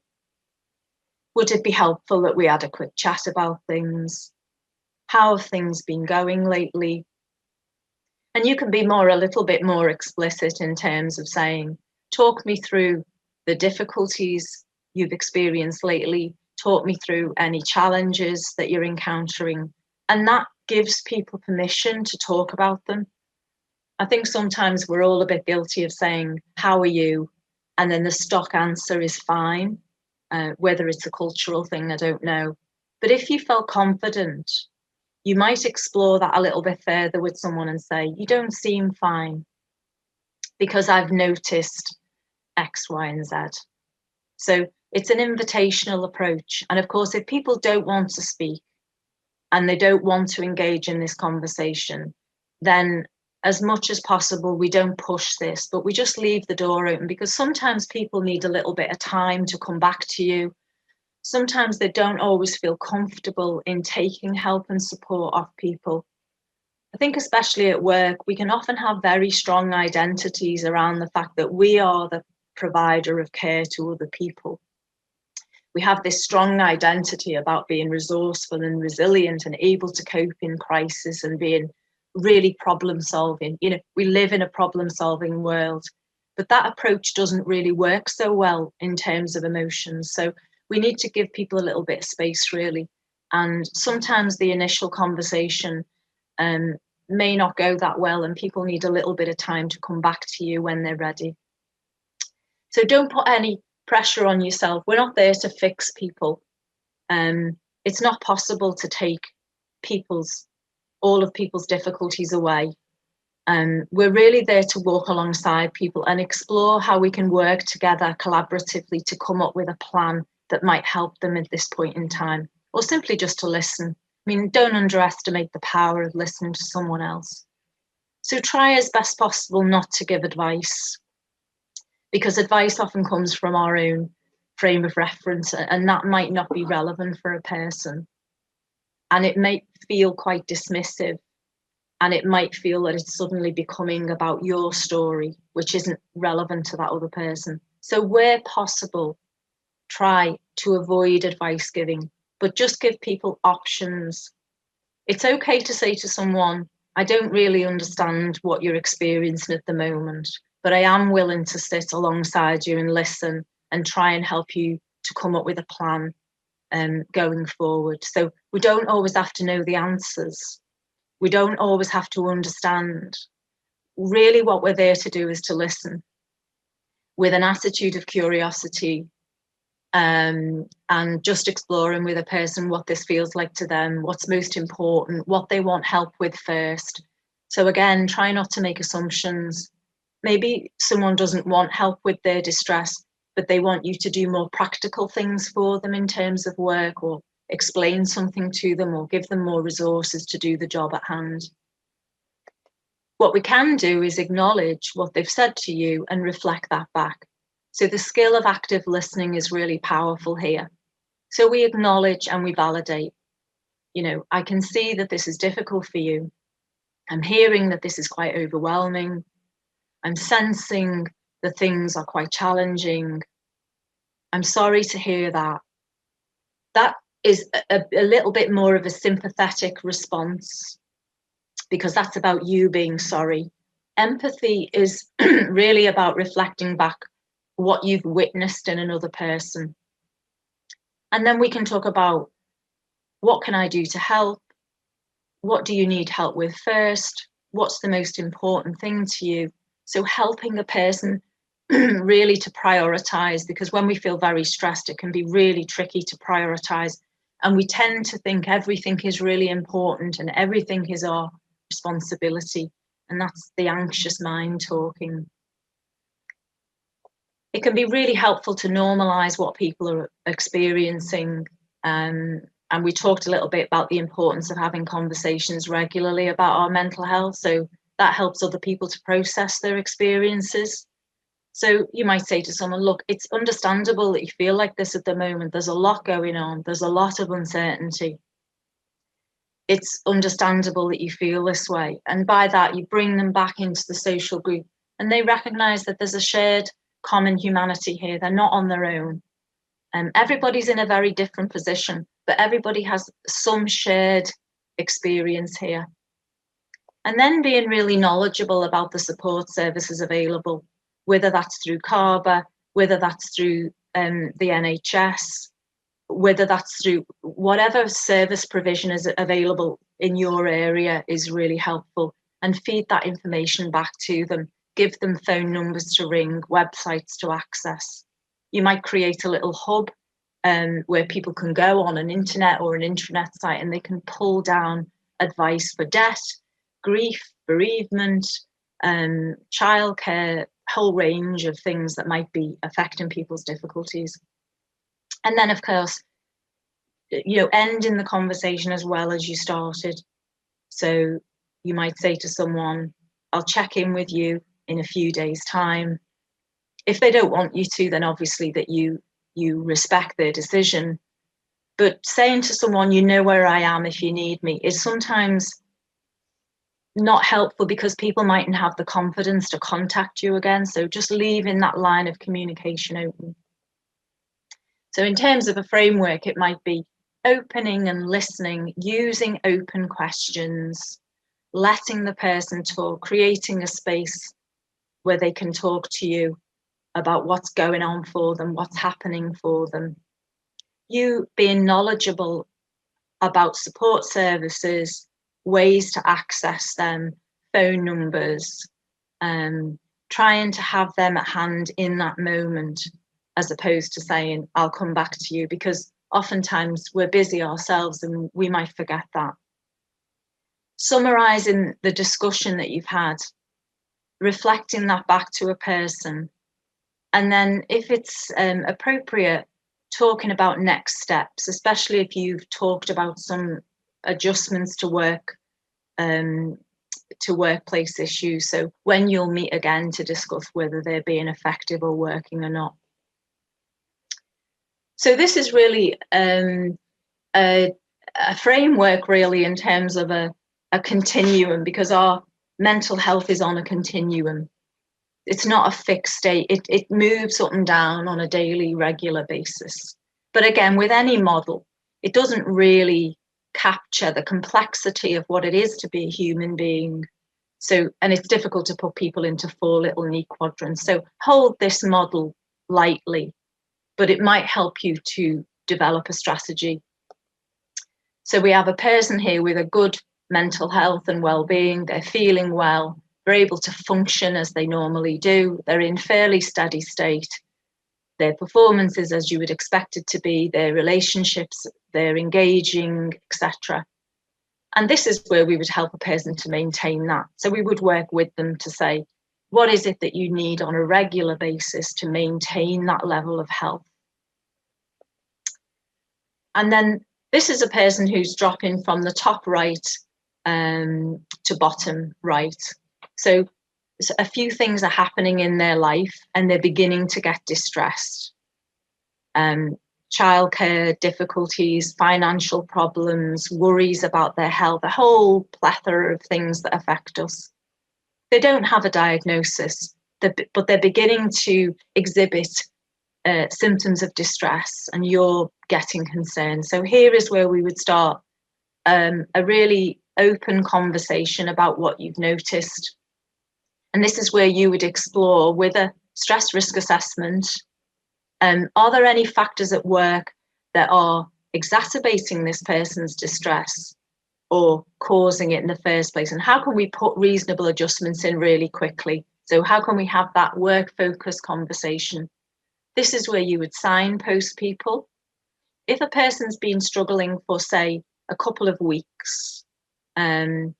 Would it be helpful that we had a quick chat about things? How have things been going lately? And you can be a little bit more explicit in terms of saying, talk me through the difficulties you've experienced lately. Talk me through any challenges that you're encountering. And that gives people permission to talk about them. I think sometimes we're all a bit guilty of saying, how are you? And then the stock answer is fine. Whether it's a cultural thing, I don't know. But if you felt confident, you might explore that a little bit further with someone and say, you don't seem fine because I've noticed X, Y, and Z. So it's an invitational approach. And of course, if people don't want to speak and they don't want to engage in this conversation, then as much as possible, we don't push this, but we just leave the door open, because sometimes people need a little bit of time to come back to you. Sometimes they don't always feel comfortable in taking help and support off people. I think especially at work, we can often have very strong identities around the fact that we are the provider of care to other people. We have this strong identity about being resourceful and resilient and able to cope in crisis and being really problem solving. You know, we live in a problem solving world, but that approach doesn't really work so well in terms of emotions. So we need to give people a little bit of space, really. And sometimes the initial conversation may not go that well, and people need a little bit of time to come back to you when they're ready. So don't put any pressure on yourself. We're not there to fix people. It's not possible to take all of people's difficulties away. We're really there to walk alongside people and explore how we can work together collaboratively to come up with a plan that might help them at this point in time, or simply just to listen. I mean, don't underestimate the power of listening to someone else. So try as best possible not to give advice, because advice often comes from our own frame of reference, and that might not be relevant for a person. And it may feel quite dismissive, and it might feel that it's suddenly becoming about your story, which isn't relevant to that other person. So where possible, try to avoid advice giving, but just give people options. It's okay to say to someone, I don't really understand what you're experiencing at the moment, but I am willing to sit alongside you and listen and try and help you to come up with a plan going forward. So we don't always have to know the answers. We don't always have to understand. Really what we're there to do is to listen with an attitude of curiosity, and just exploring with a person what this feels like to them, what's most important, what they want help with first. So again, try not to make assumptions. Maybe someone doesn't want help with their distress, but they want you to do more practical things for them in terms of work, or explain something to them, or give them more resources to do the job at hand. What we can do is acknowledge what they've said to you and reflect that back. So the skill of active listening is really powerful here. So we acknowledge and we validate. You know, I can see that this is difficult for you. I'm hearing that this is quite overwhelming. I'm sensing that things are quite challenging. I'm sorry to hear that. That is a little bit more of a sympathetic response, because that's about you being sorry. Empathy is really about reflecting back what you've witnessed in another person. And then we can talk about, what can I do to help? What do you need help with first? What's the most important thing to you? So helping a person really to prioritize, because when we feel very stressed, it can be really tricky to prioritize. And we tend to think everything is really important and everything is our responsibility. And that's the anxious mind talking. It can be really helpful to normalize what people are experiencing. And we talked a little bit about the importance of having conversations regularly about our mental health. So that helps other people to process their experiences. So you might say to someone, look, it's understandable that you feel like this at the moment. There's a lot going on. There's a lot of uncertainty. It's understandable that you feel this way. And by that, you bring them back into the social group, and they recognize that there's a shared common humanity here. They're not on their own. Everybody's in a very different position, but everybody has some shared experience here. And then being really knowledgeable about the support services available, whether that's through CABA, whether that's through the NHS, whether that's through whatever service provision is available in your area, is really helpful. And feed that information back to them. Give them phone numbers to ring, websites to access. You might create a little hub where people can go on an internet or an intranet site, and they can pull down advice for debt, grief, bereavement, childcare, whole range of things that might be affecting people's difficulties. And then, of course, ending the conversation as well as you started. So you might say to someone, I'll check in with you in a few days' time. If they don't want you to, then obviously that you respect their decision. But saying to someone, you know where I am if you need me, is sometimes not helpful, because people mightn't have the confidence to contact you again. So just leaving that line of communication open. So in terms of a framework, it might be opening and listening, using open questions, letting the person talk, creating a space where they can talk to you about what's going on for them, what's happening for them. You being knowledgeable about support services, ways to access them, phone numbers, trying to have them at hand in that moment. as opposed to saying, I'll come back to you, because oftentimes we're busy ourselves and we might forget that. Summarising the discussion that you've had, reflecting that back to a person, and then if it's appropriate, talking about next steps, especially if you've talked about some adjustments to workplace issues. So when you'll meet again to discuss whether they're being effective or working or not. So this is really a framework really in terms of a continuum, because our mental health is on a continuum. It's not a fixed state. It moves up and down on a daily, regular basis. But again, with any model, it doesn't really capture the complexity of what it is to be a human being. So, and it's difficult to put people into 4 little neat quadrants. So hold this model lightly, but it might help you to develop a strategy. So we have a person here with a good mental health and well-being. They're feeling well. They're able to function as they normally do. They're in fairly steady state. Their performance is as you would expect it to be. Their relationships, they're engaging, etc. And this is where we would help a person to maintain that. So we would work with them to say, what is it that you need on a regular basis to maintain that level of health? And then this is a person who's dropping from the top right to bottom right. So a few things are happening in their life and they're beginning to get distressed. Childcare difficulties, financial problems, worries about their health, a whole plethora of things that affect us. They don't have a diagnosis, but they're beginning to exhibit symptoms of distress, and you're getting concerned. So here is where we would start a really open conversation about what you've noticed. And this is where you would explore with a stress risk assessment, are there any factors at work that are exacerbating this person's distress or causing it in the first place? And how can we put reasonable adjustments in really quickly? So how can we have that work-focused conversation? This is where you would signpost people. If a person's been struggling for, say, a couple of weeks, then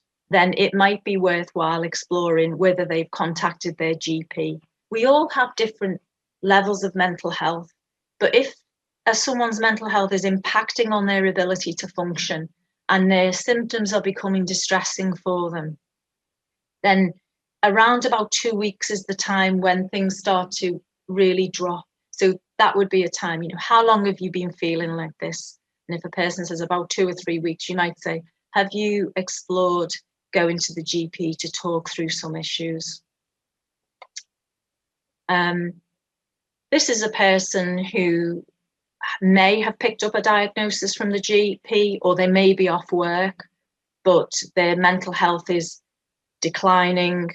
it might be worthwhile exploring whether they've contacted their GP. We all have different levels of mental health, but if someone's mental health is impacting on their ability to function and their symptoms are becoming distressing for them, then around about 2 weeks is the time when things start to really drop. So that would be a time, how long have you been feeling like this? And if a person says about 2 or 3 weeks, you might say, have you explored going to the GP to talk through some issues? This is a person who may have picked up a diagnosis from the GP, or they may be off work, but their mental health is declining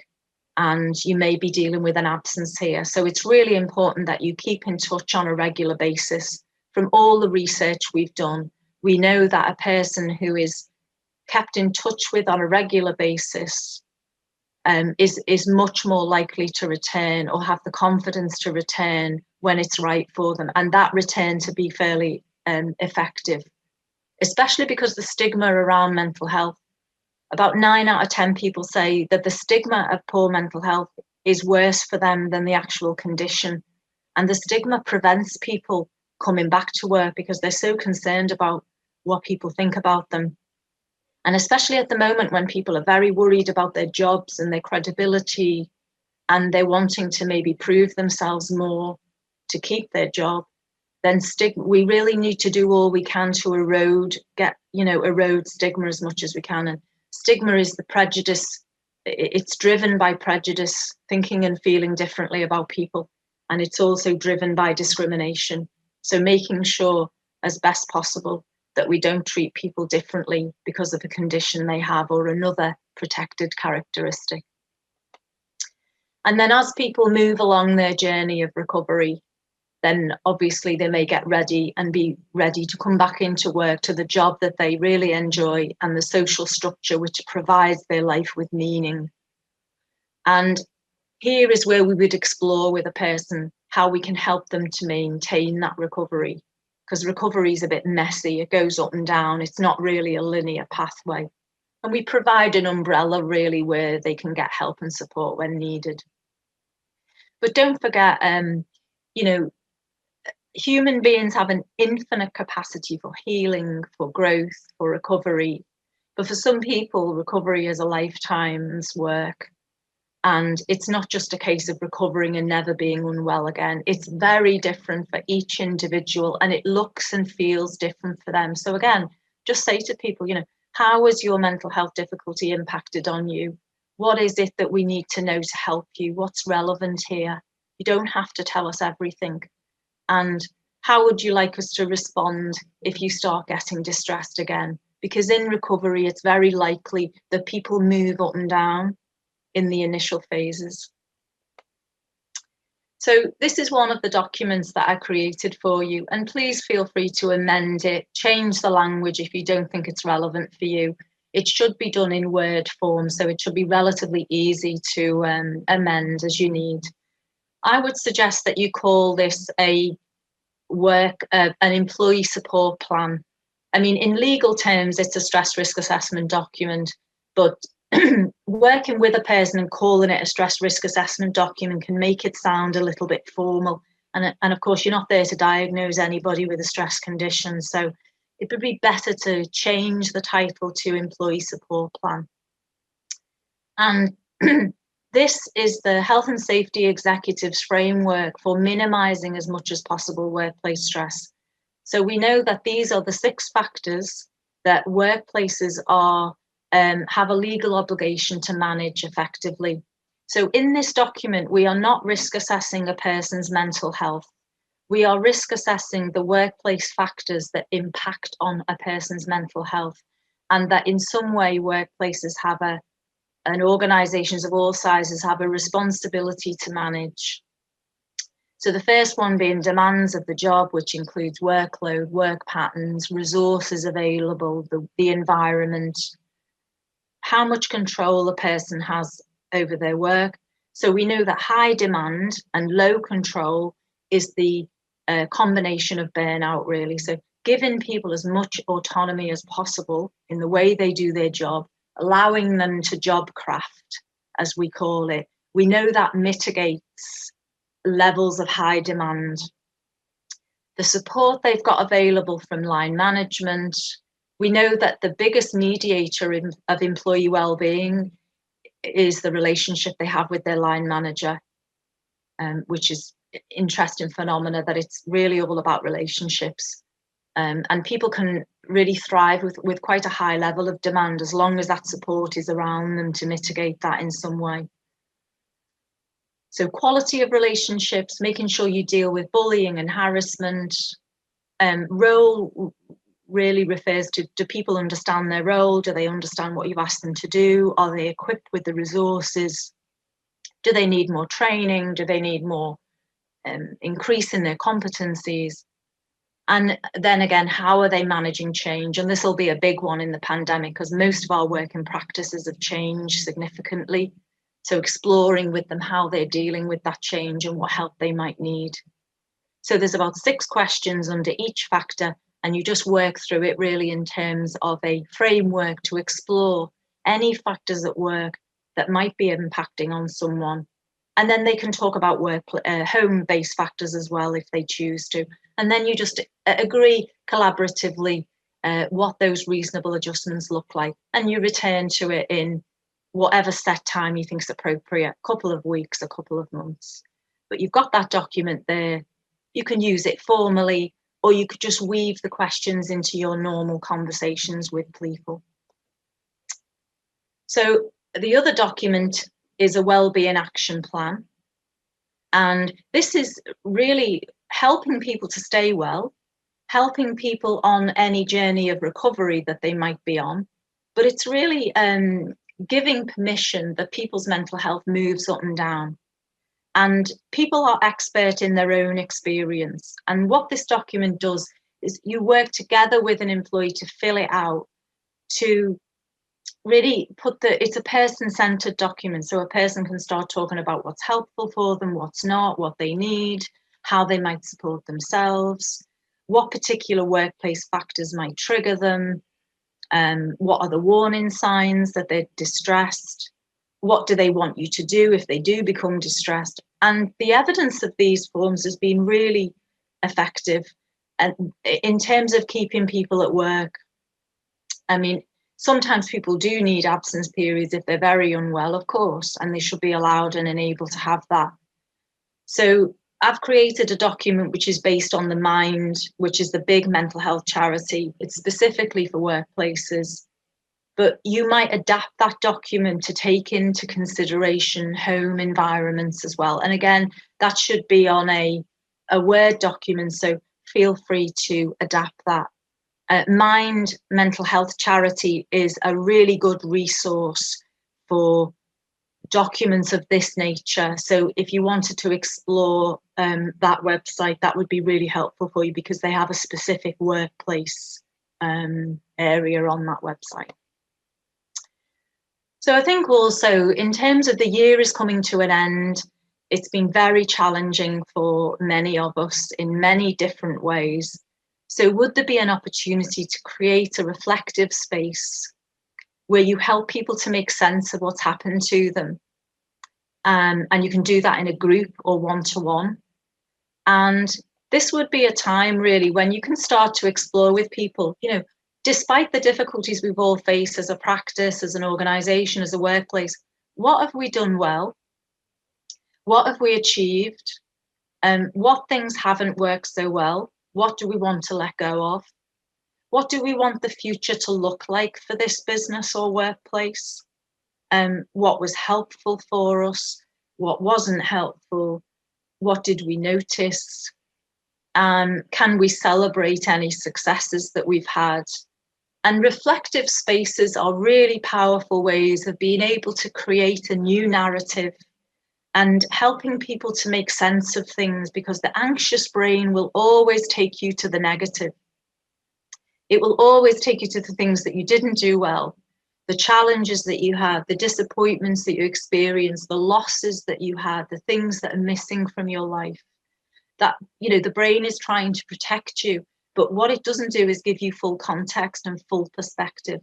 and you may be dealing with an absence here. So it's really important that you keep in touch on a regular basis. From all the research we've done, we know that a person who is kept in touch with on a regular basis is much more likely to return or have the confidence to return when it's right for them, and that return to be fairly effective, especially because the stigma around mental health, about 9 out of 10 people say that the stigma of poor mental health is worse for them than the actual condition, and the stigma prevents people coming back to work because they're so concerned about what people think about them. And especially at the moment when people are very worried about their jobs and their credibility, and they're wanting to maybe prove themselves more to keep their job, then we really need to do all we can to erode stigma as much as we can. And stigma is the prejudice. It's driven by prejudice, thinking and feeling differently about people. And it's also driven by discrimination. So making sure as best possible that we don't treat people differently because of a condition they have or another protected characteristic. And then as people move along their journey of recovery, then obviously they may get ready and be ready to come back into work, to the job that they really enjoy and the social structure which provides their life with meaning. And here is where we would explore with a person how we can help them to maintain that recovery, because recovery is a bit messy. It goes up and down. It's not really a linear pathway. And we provide an umbrella really where they can get help and support when needed. But don't forget, you know, human beings have an infinite capacity for healing, for growth, for recovery. But for some people, recovery is a lifetime's work. And it's not just a case of recovering and never being unwell again. It's very different for each individual, and it looks and feels different for them. So again, just say to people, you know, how has your mental health difficulty impacted on you? What is it that we need to know to help you? What's relevant here? You don't have to tell us everything. And how would you like us to respond if you start getting distressed again? Because in recovery, it's very likely that people move up and down in the initial phases. So this is one of the documents that I created for you, and please feel free to amend it, change the language if you don't think it's relevant for you. It should be done in Word form, so it should be relatively easy to amend as you need. I would suggest that you call this an employee support plan. I mean, in legal terms, it's a stress risk assessment document, but working with a person and calling it a stress risk assessment document can make it sound a little bit formal. And of course, you're not there to diagnose anybody with a stress condition. So it would be better to change the title to employee support plan. And this is the Health and Safety Executives framework for minimizing as much as possible workplace stress. So we know that these are the 6 factors that workplaces have a legal obligation to manage effectively. So in this document, we are not risk assessing a person's mental health. We are risk assessing the workplace factors that impact on a person's mental health, and that in some way workplaces have and organizations of all sizes have a responsibility to manage. So the first one being demands of the job, which includes workload, work patterns, resources available, the environment, how much control a person has over their work. So we know that high demand and low control is the combination of burnout, really. So giving people as much autonomy as possible in the way they do their job, allowing them to job craft, as we call it, we know that mitigates levels of high demand. The support they've got available from line management. We know that the biggest mediator of employee well-being is the relationship they have with their line manager, which is interesting phenomena, that it's really all about relationships. And people can really thrive with quite a high level of demand as long as that support is around them to mitigate that in some way. So quality of relationships, making sure you deal with bullying and harassment. Role really refers to, do people understand their role? Do they understand what you've asked them to do? Are they equipped with the resources? Do they need more training? Do they need more increase in their competencies? And then again, how are they managing change? And this will be a big one in the pandemic, because most of our working practices have changed significantly. So exploring with them how they're dealing with that change and what help they might need. So there's about 6 questions under each factor, and you just work through it really in terms of a framework to explore any factors at work that might be impacting on someone. And then they can talk about home-based factors as well if they choose to. And then you just agree collaboratively what those reasonable adjustments look like. And you return to it in whatever set time you think is appropriate, a couple of weeks, a couple of months. But you've got that document there. You can use it formally, or you could just weave the questions into your normal conversations with people. So the other document is a wellbeing action plan. And this is really helping people to stay well, helping people on any journey of recovery that they might be on. But it's really giving permission that people's mental health moves up and down. And people are expert in their own experience. And what this document does is you work together with an employee to fill it out, to really it's a person-centered document, so a person can start talking about what's helpful for them, what's not, what they need, how they might support themselves, what particular workplace factors might trigger them, what are the warning signs that they're distressed, what do they want you to do if they do become distressed. And the evidence of these forms has been really effective, and in terms of keeping people at work. I mean, sometimes people do need absence periods if they're very unwell, of course, and they should be allowed and enabled to have that. So I've created a document which is based on the Mind, which is the big mental health charity. It's specifically for workplaces, but you might adapt that document to take into consideration home environments as well. And again, that should be on a Word document, so feel free to adapt that. Mind Mental Health Charity is a really good resource for documents of this nature. So if you wanted to explore that website, that would be really helpful for you, because they have a specific workplace area on that website. So I think also, in terms of the year is coming to an end, it's been very challenging for many of us in many different ways. So would there be an opportunity to create a reflective space where you help people to make sense of what's happened to them? And you can do that in a group or one-to-one. And this would be a time really when you can start to explore with people, you know, despite the difficulties we've all faced as a practice, as an organization, as a workplace, what have we done well? What have we achieved? What things haven't worked so well? What do we want to let go of? What do we want the future to look like for this business or workplace? What was helpful for us? What wasn't helpful? What did we notice? Can we celebrate any successes that we've had? And reflective spaces are really powerful ways of being able to create a new narrative and helping people to make sense of things, because the anxious brain will always take you to the negative. It will always take you to the things that you didn't do well, the challenges that you had, the disappointments that you experienced, the losses that you had, the things that are missing from your life. That, you know, the brain is trying to protect you, but what it doesn't do is give you full context and full perspective.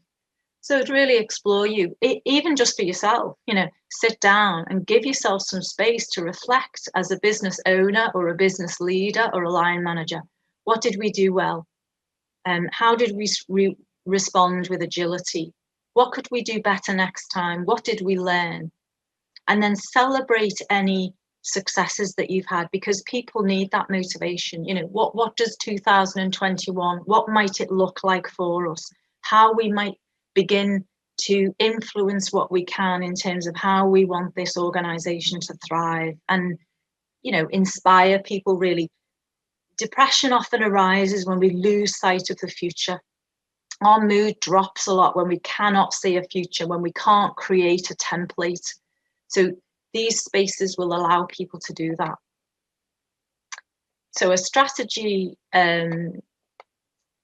So it'd really explore you, even just for yourself, you know, sit down and give yourself some space to reflect as a business owner or a business leader or a line manager. What did we do well? How did we respond with agility? What could we do better next time? What did we learn? And then celebrate any successes that you've had, because people need that motivation. You know, what does 2021, what might it look like for us? How we might begin to influence what we can in terms of how we want this organization to thrive, and, you know, inspire people really. Depression often arises when we lose sight of the future. Our mood drops a lot when we cannot see a future, when we can't create a template. So these spaces will allow people to do that. So a strategy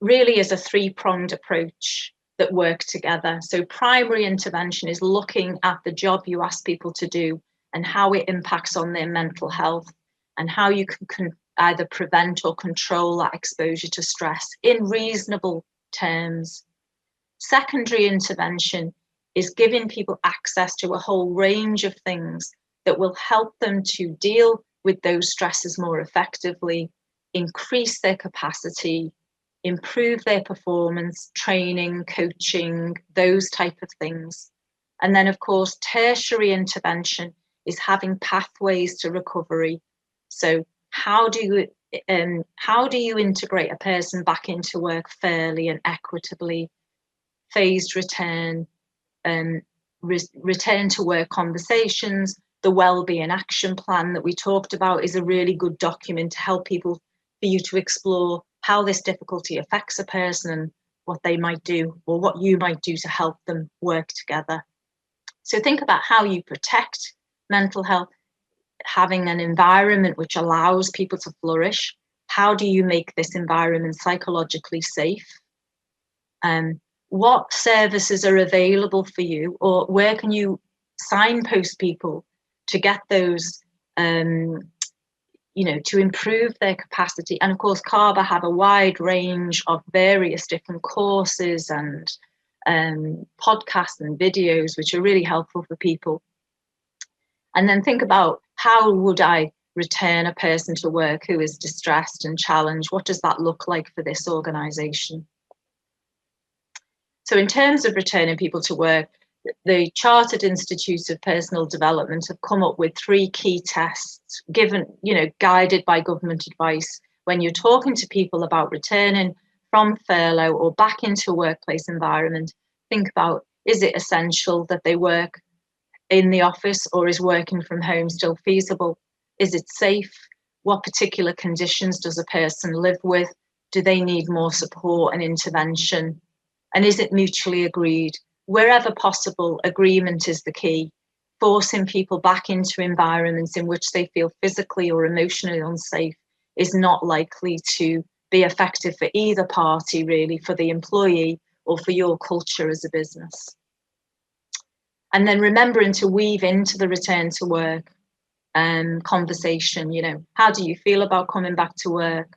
really is a three-pronged approach that work together. So primary intervention is looking at the job you ask people to do and how it impacts on their mental health, and how you can either prevent or control that exposure to stress in reasonable terms. Secondary intervention is giving people access to a whole range of things that will help them to deal with those stresses more effectively, increase their capacity, improve their performance, training, coaching, those type of things. And then, of course, tertiary intervention is having pathways to recovery. So how do you integrate a person back into work fairly and equitably? Phased return, return to work conversations. The wellbeing action plan that we talked about is a really good document to help people, for you to explore how this difficulty affects a person and what they might do, or what you might do to help them work together. So think about how you protect mental health, having an environment which allows people to flourish. How do you make this environment psychologically safe? what services are available for you, or where can you signpost people to get those, to improve their capacity. And of course, CABA have a wide range of various different courses and podcasts and videos, which are really helpful for people. And then think about, how would I return a person to work who is distressed and challenged? What does that look like for this organisation? So in terms of returning people to work, the Chartered Institute of Personal Development have come up with 3 key tests, guided by government advice. When you're talking to people about returning from furlough or back into a workplace environment, think about, is it essential that they work in the office, or is working from home still feasible? Is it safe? What particular conditions does a person live with? Do they need more support and intervention? And is it mutually agreed? Wherever possible, agreement is the key. Forcing people back into environments in which they feel physically or emotionally unsafe is not likely to be effective for either party, really, for the employee or for your culture as a business. And then remembering to weave into the return to work conversation, how do you feel about coming back to work?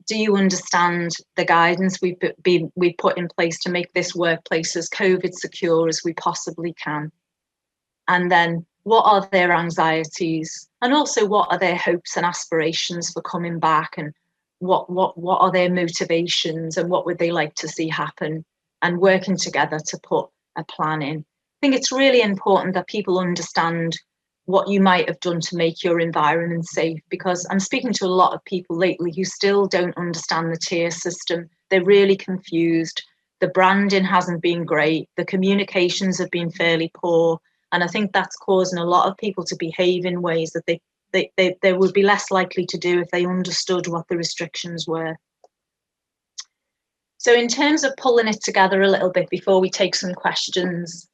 Do you understand the guidance we put in place to make this workplace as COVID secure as we possibly can? And then what are their anxieties? And also, what are their hopes and aspirations for coming back? And what are their motivations? And what would they like to see happen? And working together to put a plan in. I think it's really important that people understand what you might have done to make your environment safe, because I'm speaking to a lot of people lately who still don't understand the tier system. They're really confused. The branding hasn't been great. The communications have been fairly poor. And I think that's causing a lot of people to behave in ways that they would be less likely to do if they understood what the restrictions were. So in terms of pulling it together a little bit before we take some questions,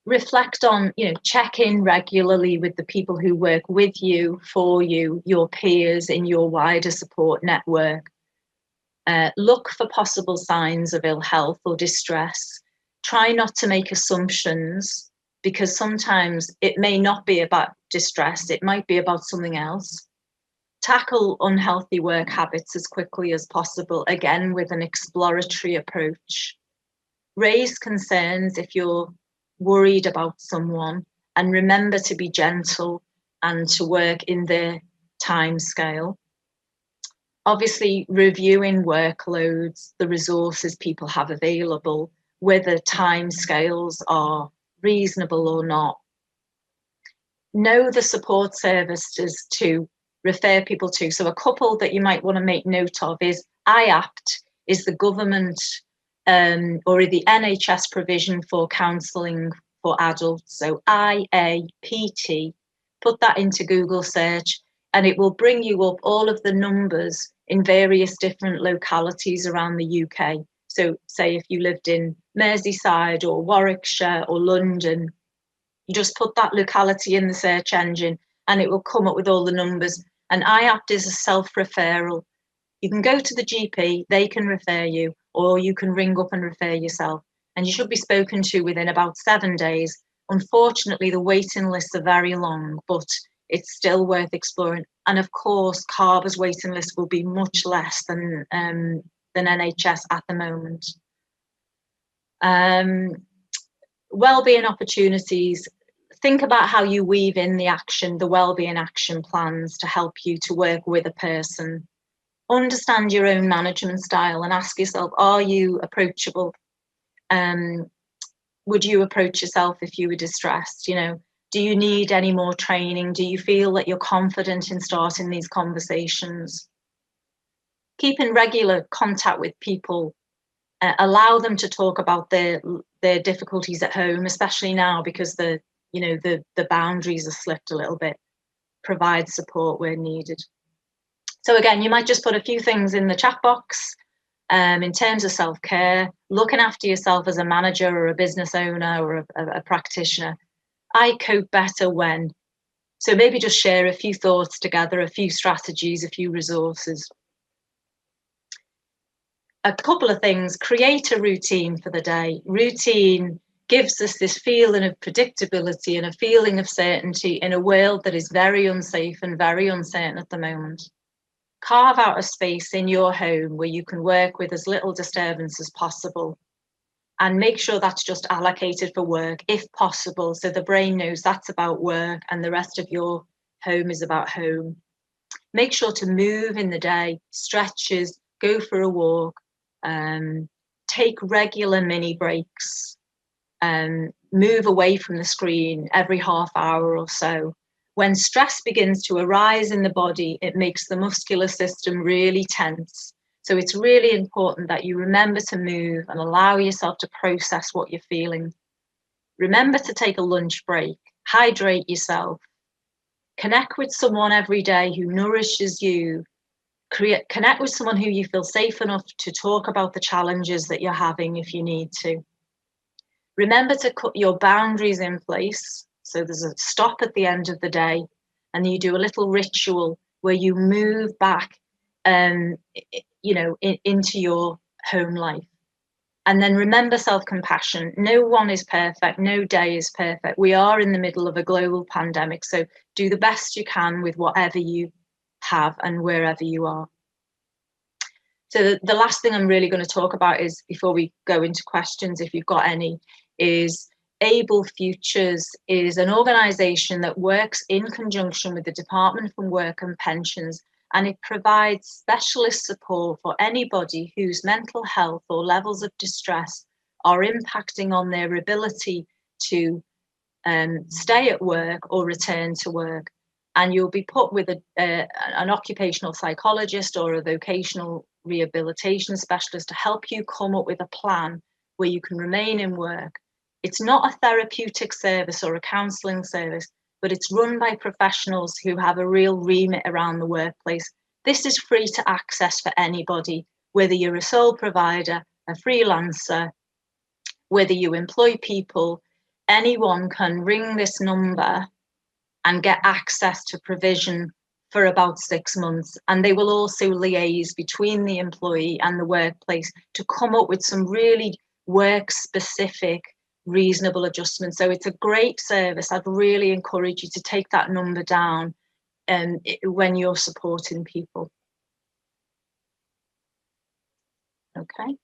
reflect on, check in regularly with the people who work with you, for you, your peers in your wider support network. Look for possible signs of ill health or distress. Try not to make assumptions, because sometimes it may not be about distress, it might be about something else. Tackle unhealthy work habits as quickly as possible, again with an exploratory approach. Raise concerns if you're worried about someone, and remember to be gentle and to work in their time scale. Obviously, reviewing workloads, the resources people have available, whether time scales are reasonable or not. Know the support services to refer people to. So a couple that you might want to make note of is IAPT is the government or the NHS provision for counselling for adults. So IAPT, put that into Google search and it will bring you up all of the numbers in various different localities around the UK. So say if you lived in Merseyside or Warwickshire or London, you just put that locality in the search engine and it will come up with all the numbers. And IAPT is a self-referral. You can go to the GP, they can refer you, or you can ring up and refer yourself. And you should be spoken to within about 7 days. Unfortunately, the waiting lists are very long, but it's still worth exploring. And of course, CABA's waiting list will be much less than NHS at the moment. Wellbeing opportunities. Think about how you weave in the action, the wellbeing action plans to help you to work with a person. Understand your own management style and ask yourself, are you approachable? Would you approach yourself if you were distressed? Do you need any more training? Do you feel that you're confident in starting these conversations? Keep in regular contact with people. Allow them to talk about their difficulties at home, especially now because the boundaries are slipped a little bit. Provide support where needed. So again, you might just put a few things in the chat box in terms of self-care, looking after yourself as a manager or a business owner or a practitioner. I cope better when. So maybe just share a few thoughts together, a few strategies, a few resources. a couple of things. Create a routine for the day. Routine gives us this feeling of predictability and a feeling of certainty in a world that is very unsafe and very uncertain at the moment. Carve out a space in your home where you can work with as little disturbance as possible, and make sure that's just allocated for work if possible, so the brain knows that's about work and the rest of your home is about home. Make sure to move in the day, stretches, go for a walk, take regular mini breaks, move away from the screen every half hour or so. When stress begins to arise in the body, it makes the muscular system really tense. So it's really important that you remember to move and allow yourself to process what you're feeling. Remember to take a lunch break, hydrate yourself, connect with someone every day who nourishes you, connect with someone who you feel safe enough to talk about the challenges that you're having if you need to. Remember to put your boundaries in place. So there's a stop at the end of the day, and you do a little ritual where you move back into your home life. And then remember self-compassion. No one is perfect. No day is perfect. We are in the middle of a global pandemic. So do the best you can with whatever you have and wherever you are. So the last thing I'm really going to talk about is, before we go into questions, if you've got any, is Able Futures is an organisation that works in conjunction with the Department for Work and Pensions, and it provides specialist support for anybody whose mental health or levels of distress are impacting on their ability to stay at work or return to work. And you'll be put with an occupational psychologist or a vocational rehabilitation specialist to help you come up with a plan where you can remain in work. It's not a therapeutic service or a counselling service, but it's run by professionals who have a real remit around the workplace. This is free to access for anybody, whether you're a sole provider, a freelancer, whether you employ people. Anyone can ring this number and get access to provision for about 6 months. And they will also liaise between the employee and the workplace to come up with some really work-specific, reasonable adjustments. So it's a great service. I'd really encourage you to take that number down when you're supporting people. Okay.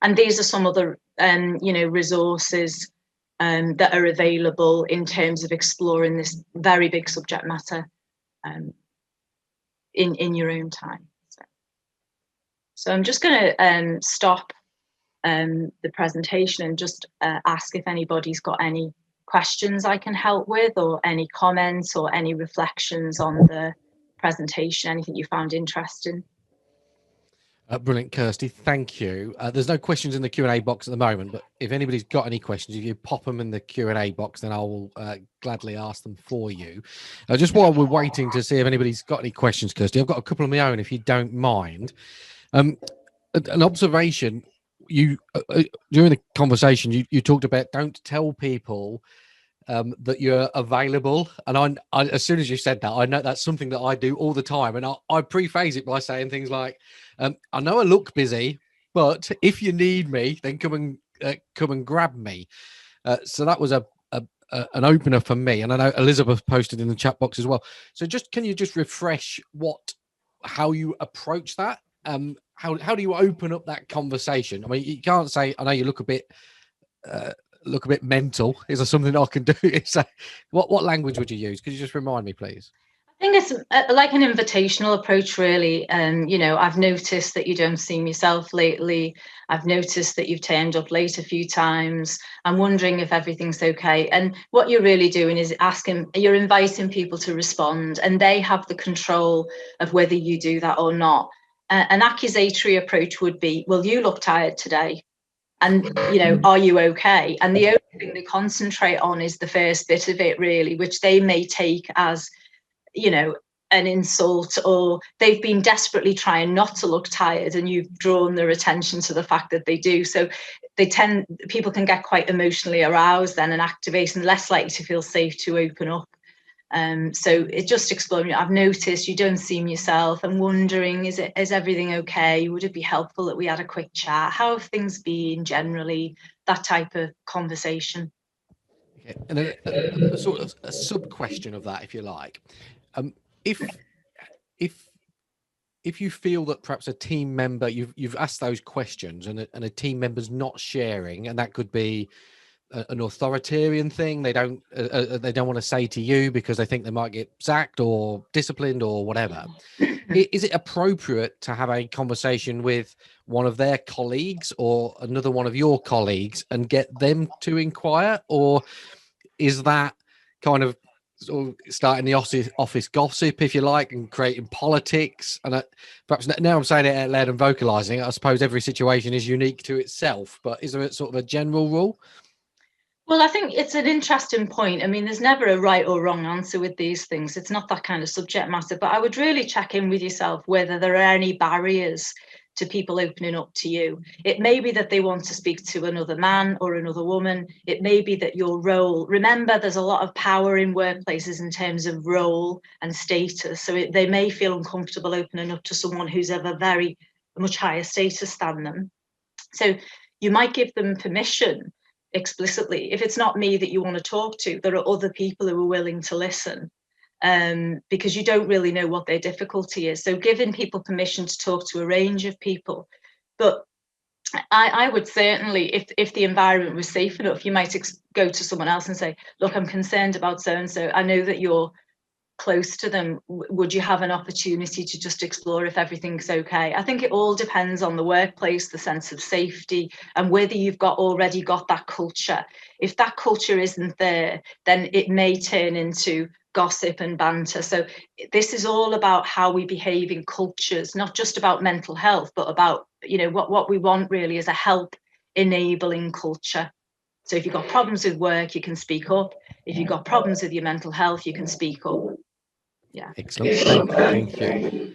And these are some other resources that are available in terms of exploring this very big subject matter in your own time. So I'm just going to stop the presentation and just ask if anybody's got any questions I can help with, or any comments or any reflections on the presentation, anything you found interesting. Brilliant, Kirsty. Thank you. There's no questions in the Q&A box at the moment, but if anybody's got any questions, if you pop them in the Q&A box, then I will gladly ask them for you. Just while we're waiting to see if anybody's got any questions, Kirsty, I've got a couple of my own, if you don't mind. An observation, you during the conversation, you talked about don't tell people that you're available, and I as soon as you said that, I know that's something that I do all the time, and I preface it by saying things like, I know I look busy, but if you need me, then come and grab me. So that was an opener for me, and I know Elizabeth posted in the chat box as well. So can you just refresh how you approach that? How do you open up that conversation? I mean, you can't say, I know you look a bit mental. Is there something I can do? So what language would you use? Could you just remind me, please? I think it's like an invitational approach, really. I've noticed that you don't seem yourself lately. I've noticed that you've turned up late a few times. I'm wondering if everything's okay. And what you're really doing is you're inviting people to respond, and they have the control of whether you do that or not. An accusatory approach would be, well, you look tired today. And, are you okay? And the only thing they concentrate on is the first bit of it, really, which they may take as, an insult, or they've been desperately trying not to look tired and you've drawn their attention to the fact that they do. So people can get quite emotionally aroused then and activated and less likely to feel safe to open up. So it's just exploring. I've noticed you don't seem yourself. I'm wondering, is everything okay? Would it be helpful that we had a quick chat? How have things been generally? That type of conversation. Okay. And then a sort of a sub question of that, if you like, if if if you feel that perhaps a team member, you've asked those questions and a team member's not sharing, and that could be an authoritarian thing, they don't want to say to you because they think they might get sacked or disciplined or whatever, is it appropriate to have a conversation with one of their colleagues or another one of your colleagues and get them to inquire, or is that kind of sort of starting the office gossip, if you like, and creating politics? And perhaps now I'm saying it out loud and vocalizing it, I suppose every situation is unique to itself, but is there a sort of a general rule? Well, I think it's an interesting point. I mean, there's never a right or wrong answer with these things. It's not that kind of subject matter, but I would really check in with yourself whether there are any barriers to people opening up to you. It may be that they want to speak to another man or another woman. It may be that your role, remember, there's a lot of power in workplaces in terms of role and status. So they may feel uncomfortable opening up to someone who's of a very much higher status than them. So you might give them permission explicitly. If it's not me that you want to talk to, there are other people who are willing to listen, because you don't really know what their difficulty is. So giving people permission to talk to a range of people. But I would certainly, if the environment was safe enough, you might go to someone else and say, look, I'm concerned about so-and-so. I know that you're close to them. Would you have an opportunity to just explore if everything's okay? I think it all depends on the workplace, the sense of safety, and whether you've already got that culture. If that culture isn't there, then it may turn into gossip and banter. So this is all about how we behave in cultures, not just about mental health, but about, what we want really is a help enabling culture. So if you've got problems with work, you can speak up. If you've got problems with your mental health, you can speak up. Yeah. Excellent. Thank you.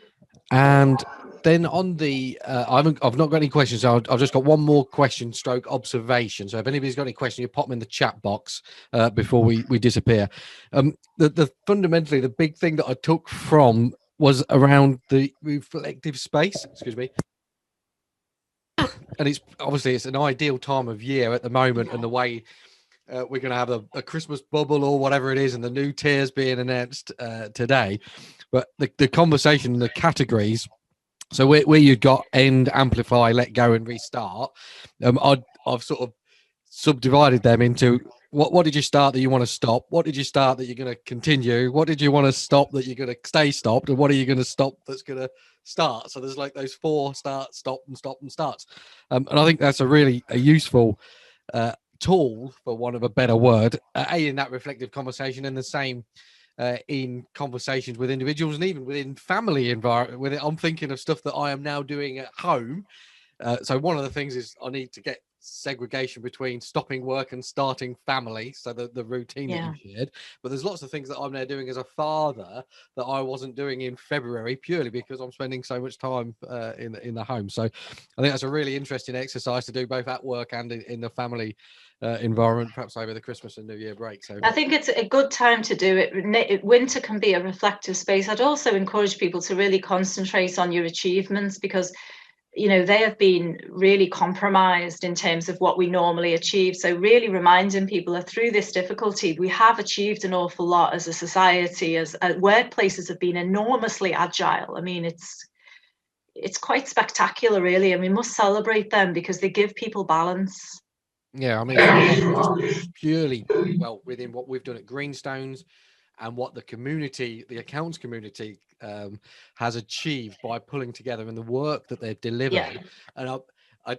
And then on the, I've not got any questions. So I've just got one more question stroke observation. So if anybody's got any questions, you pop them in the chat box before we disappear. Fundamentally, the big thing that I took from was around the reflective space, excuse me. And it's obviously it's an ideal time of year at the moment, and the way we're going to have a Christmas bubble or whatever it is, and the new tiers being announced today. But the conversation, the categories, so where you've got end, amplify, let go, and restart, I've sort of subdivided them into what did you start that you want to stop? What did you start that you're going to continue? What did you want to stop that you're going to stay stopped? And what are you going to stop that's going to start? So there's like those 4 start, stop, and stop and starts. And I think that's a useful tool, for want of a better word, in that reflective conversation, and the same in conversations with individuals and even within family environment. I'm thinking of stuff that I am now doing at home. So one of the things is I need to get segregation between stopping work and starting family, so the routine that you shared. But there's lots of things that I'm now doing as a father that I wasn't doing in February, purely because I'm spending so much time in the home. So I think that's a really interesting exercise to do both at work and in the family environment, perhaps over the Christmas and New Year break. So I think it's a good time to do it. Winter can be a reflective space. I'd also encourage people to really concentrate on your achievements, because they have been really compromised in terms of what we normally achieve. So really reminding people that through this difficulty, we have achieved an awful lot as a society, as workplaces have been enormously agile. I mean, it's quite spectacular, really, and we must celebrate them because they give people balance. Yeah, I mean, just purely within what we've done at Greenstones and what the accounts community has achieved by pulling together and the work that they've delivered. And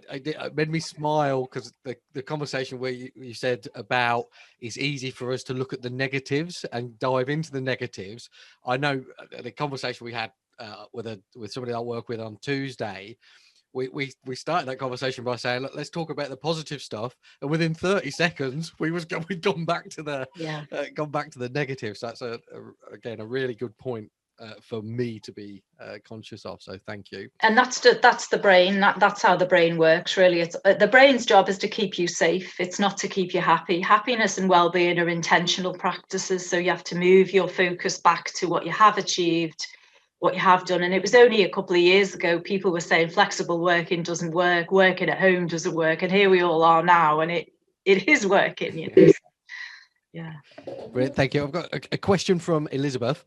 it made me smile because the conversation where you said about it's easy for us to look at the negatives and dive into the negatives. I know the conversation we had with somebody I work with on Tuesday, we started that conversation by saying, look, let's talk about the positive stuff, and within 30 seconds we'd gone back to the negatives. So that's again a really good point for me to be conscious of. So thank you. And that's the brain. That's how the brain works, really. It's the brain's job is to keep you safe. It's not to keep you happy. Happiness and well-being are intentional practices. So you have to move your focus back to what you have achieved, what you have done. And it was only a couple of years ago people were saying flexible working doesn't work, working at home doesn't work, and here we all are now, and it is working, you know. Yeah. Brilliant. Thank you. I've got a question from Elizabeth.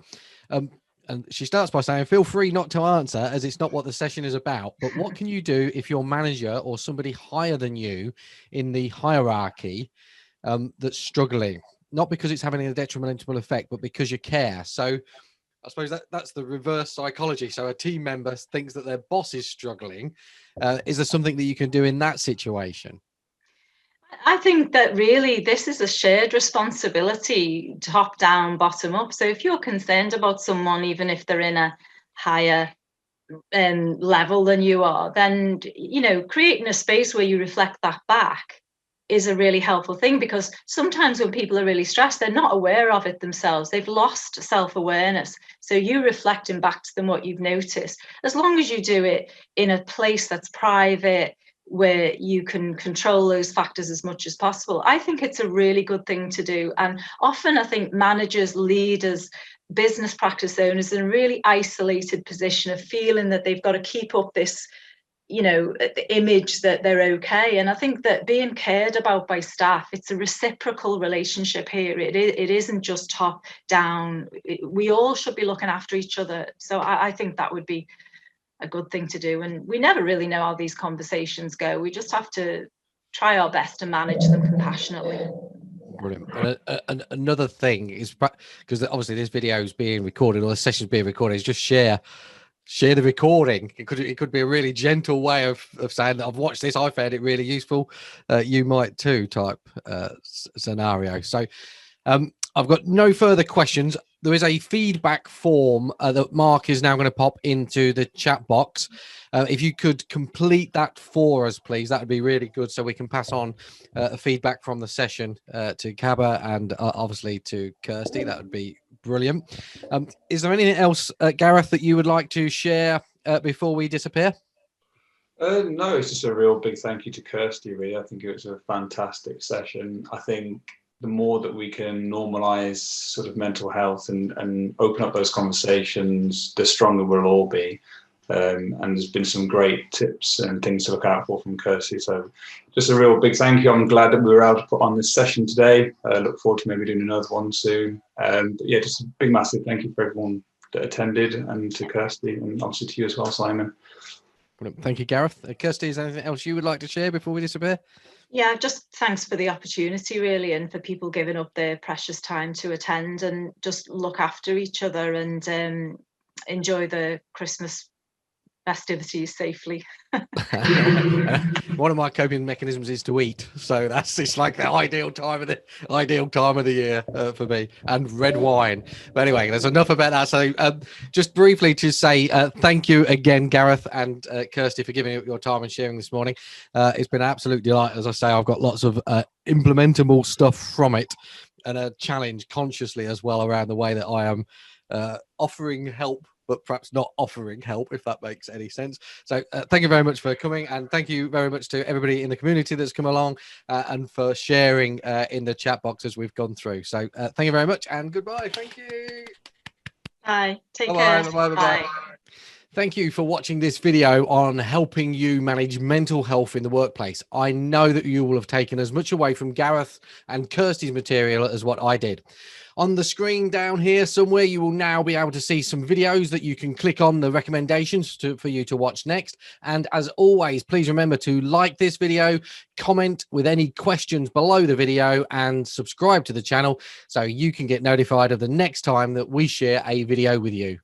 And she starts by saying, feel free not to answer as it's not what the session is about, but what can you do if your manager or somebody higher than you in the hierarchy that's struggling, not because it's having a detrimental effect, but because you care? So I suppose that's the reverse psychology. So a team member thinks that their boss is struggling. Is there something that you can do in that situation? I think that really this is a shared responsibility, top down, bottom up. So if you're concerned about someone, even if they're in a higher level than you are, then, you know, creating a space where you reflect that back is a really helpful thing, because sometimes when people are really stressed, they're not aware of it themselves. They've lost self-awareness. So you reflecting back to them what you've noticed, as long as you do it in a place that's private, where you can control those factors as much as possible, I think it's a really good thing to do. And often I think managers, leaders, business practice owners are in a really isolated position of feeling that they've got to keep up this, you know, image that they're okay. And I think that being cared about by staff, it's a reciprocal relationship here. It isn't just top down. We all should be looking after each other. So I think that would be a good thing to do. And we never really know how these conversations go. We just have to try our best to manage them compassionately. Brilliant. And another thing is, because obviously this video is being recorded, or the session is being recorded, is just share the recording. It could be a really gentle way of saying that I've watched this, I found it really useful, you might too, type scenario. So I've got no further questions. There is a feedback form that Mark is now going to pop into the chat box. If you could complete that for us, please, that would be really good, so we can pass on feedback from the session to CABA and obviously to Kirsty. That would be brilliant. Is there anything else, Gareth, that you would like to share before we disappear? No, it's just a real big thank you to Kirsty, really. I think it was a fantastic session. I think the more that we can normalize sort of mental health and open up those conversations, the stronger we'll all be. And there's been some great tips and things to look out for from Kirsty. So just a real big thank you. I'm glad that we were able to put on this session today. Look forward to maybe doing another one soon. But yeah, just a big, massive thank you for everyone that attended, and to Kirsty, and obviously to you as well, Simon. Thank you, Gareth. Kirsty, is there anything else you would like to share before we disappear? Yeah, just thanks for the opportunity, really, and for people giving up their precious time to attend, and just look after each other and enjoy the Christmas festivities safely. One of my coping mechanisms is to eat, so it's like the ideal time of the year for me, and red wine. But anyway, there's enough about that. So just briefly to say thank you again, Gareth and Kirsty, for giving up your time and sharing this morning. It's been an absolute delight. As I say, I've got lots of implementable stuff from it, and a challenge consciously as well around the way that I am offering help, but perhaps not offering help, if that makes any sense. So thank you very much for coming, and thank you very much to everybody in the community that's come along and for sharing in the chat box as we've gone through. So thank you very much, and goodbye. Thank you. Bye. Take care. Bye. Thank you for watching this video on helping you manage mental health in the workplace. I know that you will have taken as much away from Gareth and Kirsty's material as what I did. On the screen down here somewhere, you will now be able to see some videos that you can click on the recommendations for you to watch next. And as always, please remember to like this video, comment with any questions below the video, and subscribe to the channel so you can get notified of the next time that we share a video with you.